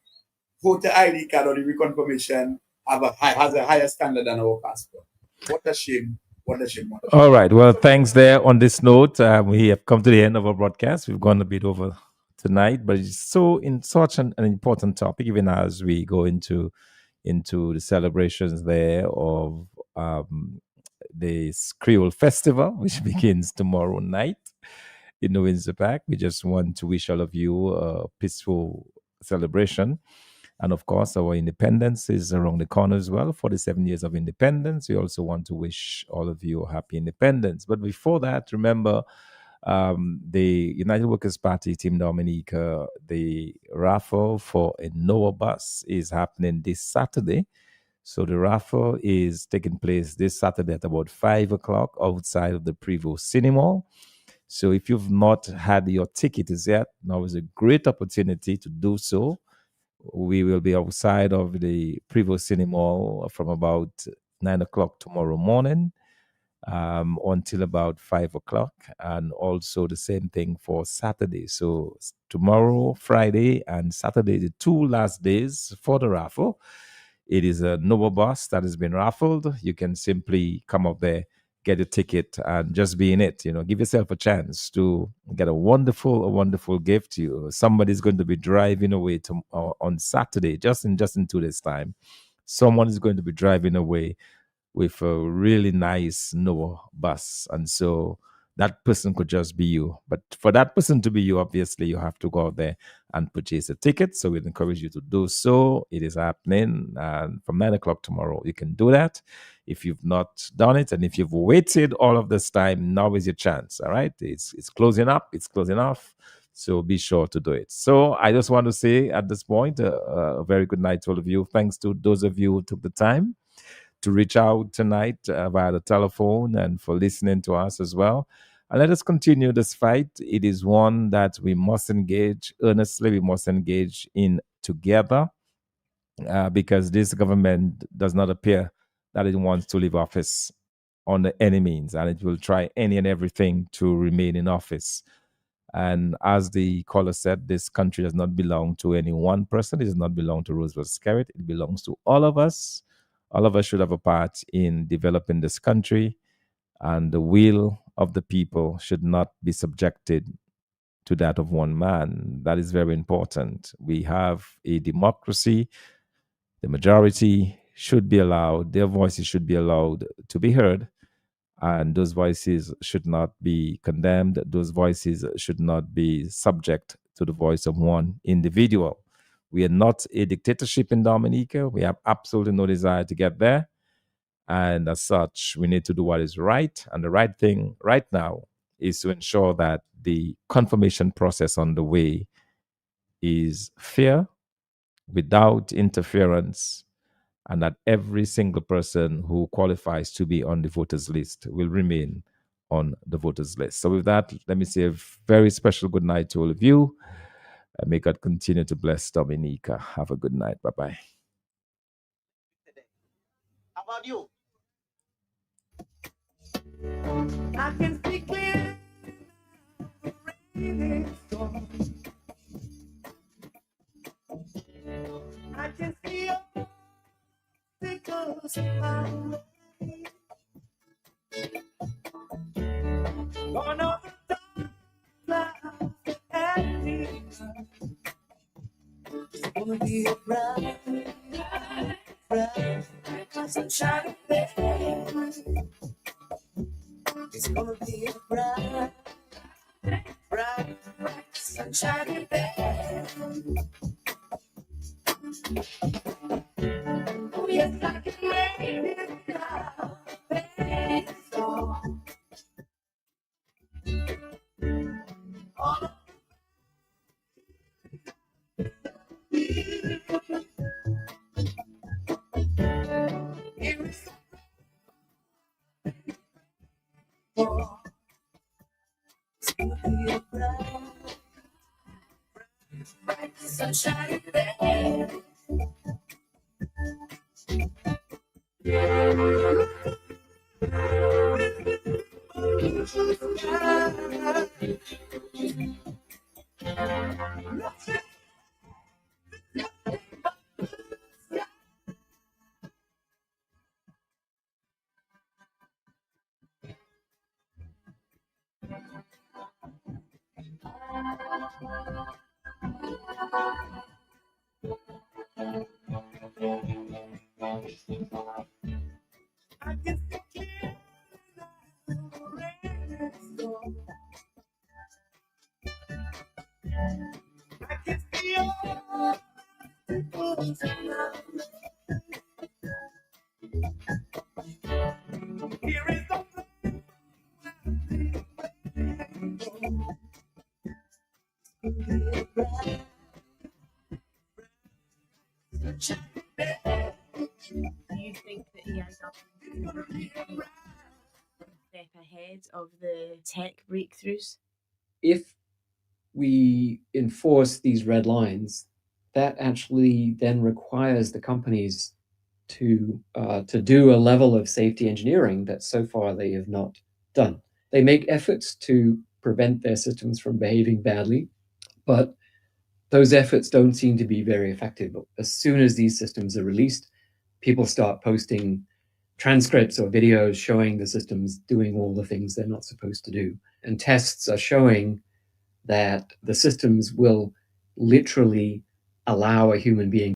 voter ID card or the reconfirmation has a higher standard than our passport. What a shame Wondership. All right. Well, thanks there. On this note, we have come to the end of our broadcast. We've gone a bit over tonight, but it's so in such an important topic, even as we go into the celebrations there of the Creole Festival, which begins tomorrow night in the Windsor Park. We just want to wish all of you a peaceful celebration. And of course, our independence is around the corner as well. 47 years of independence. We also want to wish all of you a happy independence. But before that, remember the United Workers' Party, Team Dominica, the raffle for a Noah bus is happening this Saturday. So the raffle is taking place this Saturday at about 5 o'clock outside of the Prevost Cinema. So if you've not had your ticket as yet, now is a great opportunity to do so. We will be outside of the Prevost Cinema from about 9 o'clock tomorrow morning until about 5 o'clock. And also the same thing for Saturday. So tomorrow, Friday, and Saturday, the two last days for the raffle. It is a Nova bus that has been raffled. You can simply come up there, get a ticket, and just be in it. Give yourself a chance to get a wonderful gift. Somebody's going to be driving away on Saturday, just in 2 days' time. Someone is going to be driving away with a really nice Noah bus, and so that person could just be you. But for that person to be you, obviously, you have to go out there and purchase a ticket. So we'd encourage you to do so. It is happening from 9 o'clock tomorrow. You can do that if you've not done it. And if you've waited all of this time, now is your chance. All right. It's closing up. It's closing off. So be sure to do it. So I just want to say at this point, a very good night to all of you. Thanks to those of you who took the time to reach out tonight via the telephone and for listening to us as well. And let us continue this fight. It is one that we must engage earnestly, we must engage in together because this government does not appear that it wants to leave office on any means, and it will try any and everything to remain in office. And as the caller said, this country does not belong to any one person. It does not belong to Roosevelt Skerrit. It belongs to all of us. All of us should have a part in developing this country, and the will of the people should not be subjected to that of one man. That is very important. We have a democracy. The majority should be allowed, their voices should be allowed to be heard, and those voices should not be condemned. Those voices should not be subject to the voice of one individual. We are not a dictatorship in Dominica. We have absolutely no desire to get there. And as such, we need to do what is right. And the right thing right now is to ensure that the confirmation process on the way is fair, without interference, and that every single person who qualifies to be on the voters list will remain on the voters list. So with that, let me say a very special good night to all of you. And may God continue to bless Dominica. Have a good night. Bye-bye. How about you? I can speak clear. I can see your because I'm gone over the clouds and me. It's gonna be a bright, sunshiny day. It's gonna be a bright, sunshiny day. Oh yes, I can make it now. It's all. All it's gonna be a bright, sunshiny day. Do you think that AI government step ahead of the tech breakthroughs? If we enforce these red lines, that actually then requires the companies to do a level of safety engineering that so far they have not done. They make efforts to prevent their systems from behaving badly, but those efforts don't seem to be very effective. As soon as these systems are released, people start posting transcripts or videos showing the systems doing all the things they're not supposed to do. And tests are showing that the systems will literally allow a human being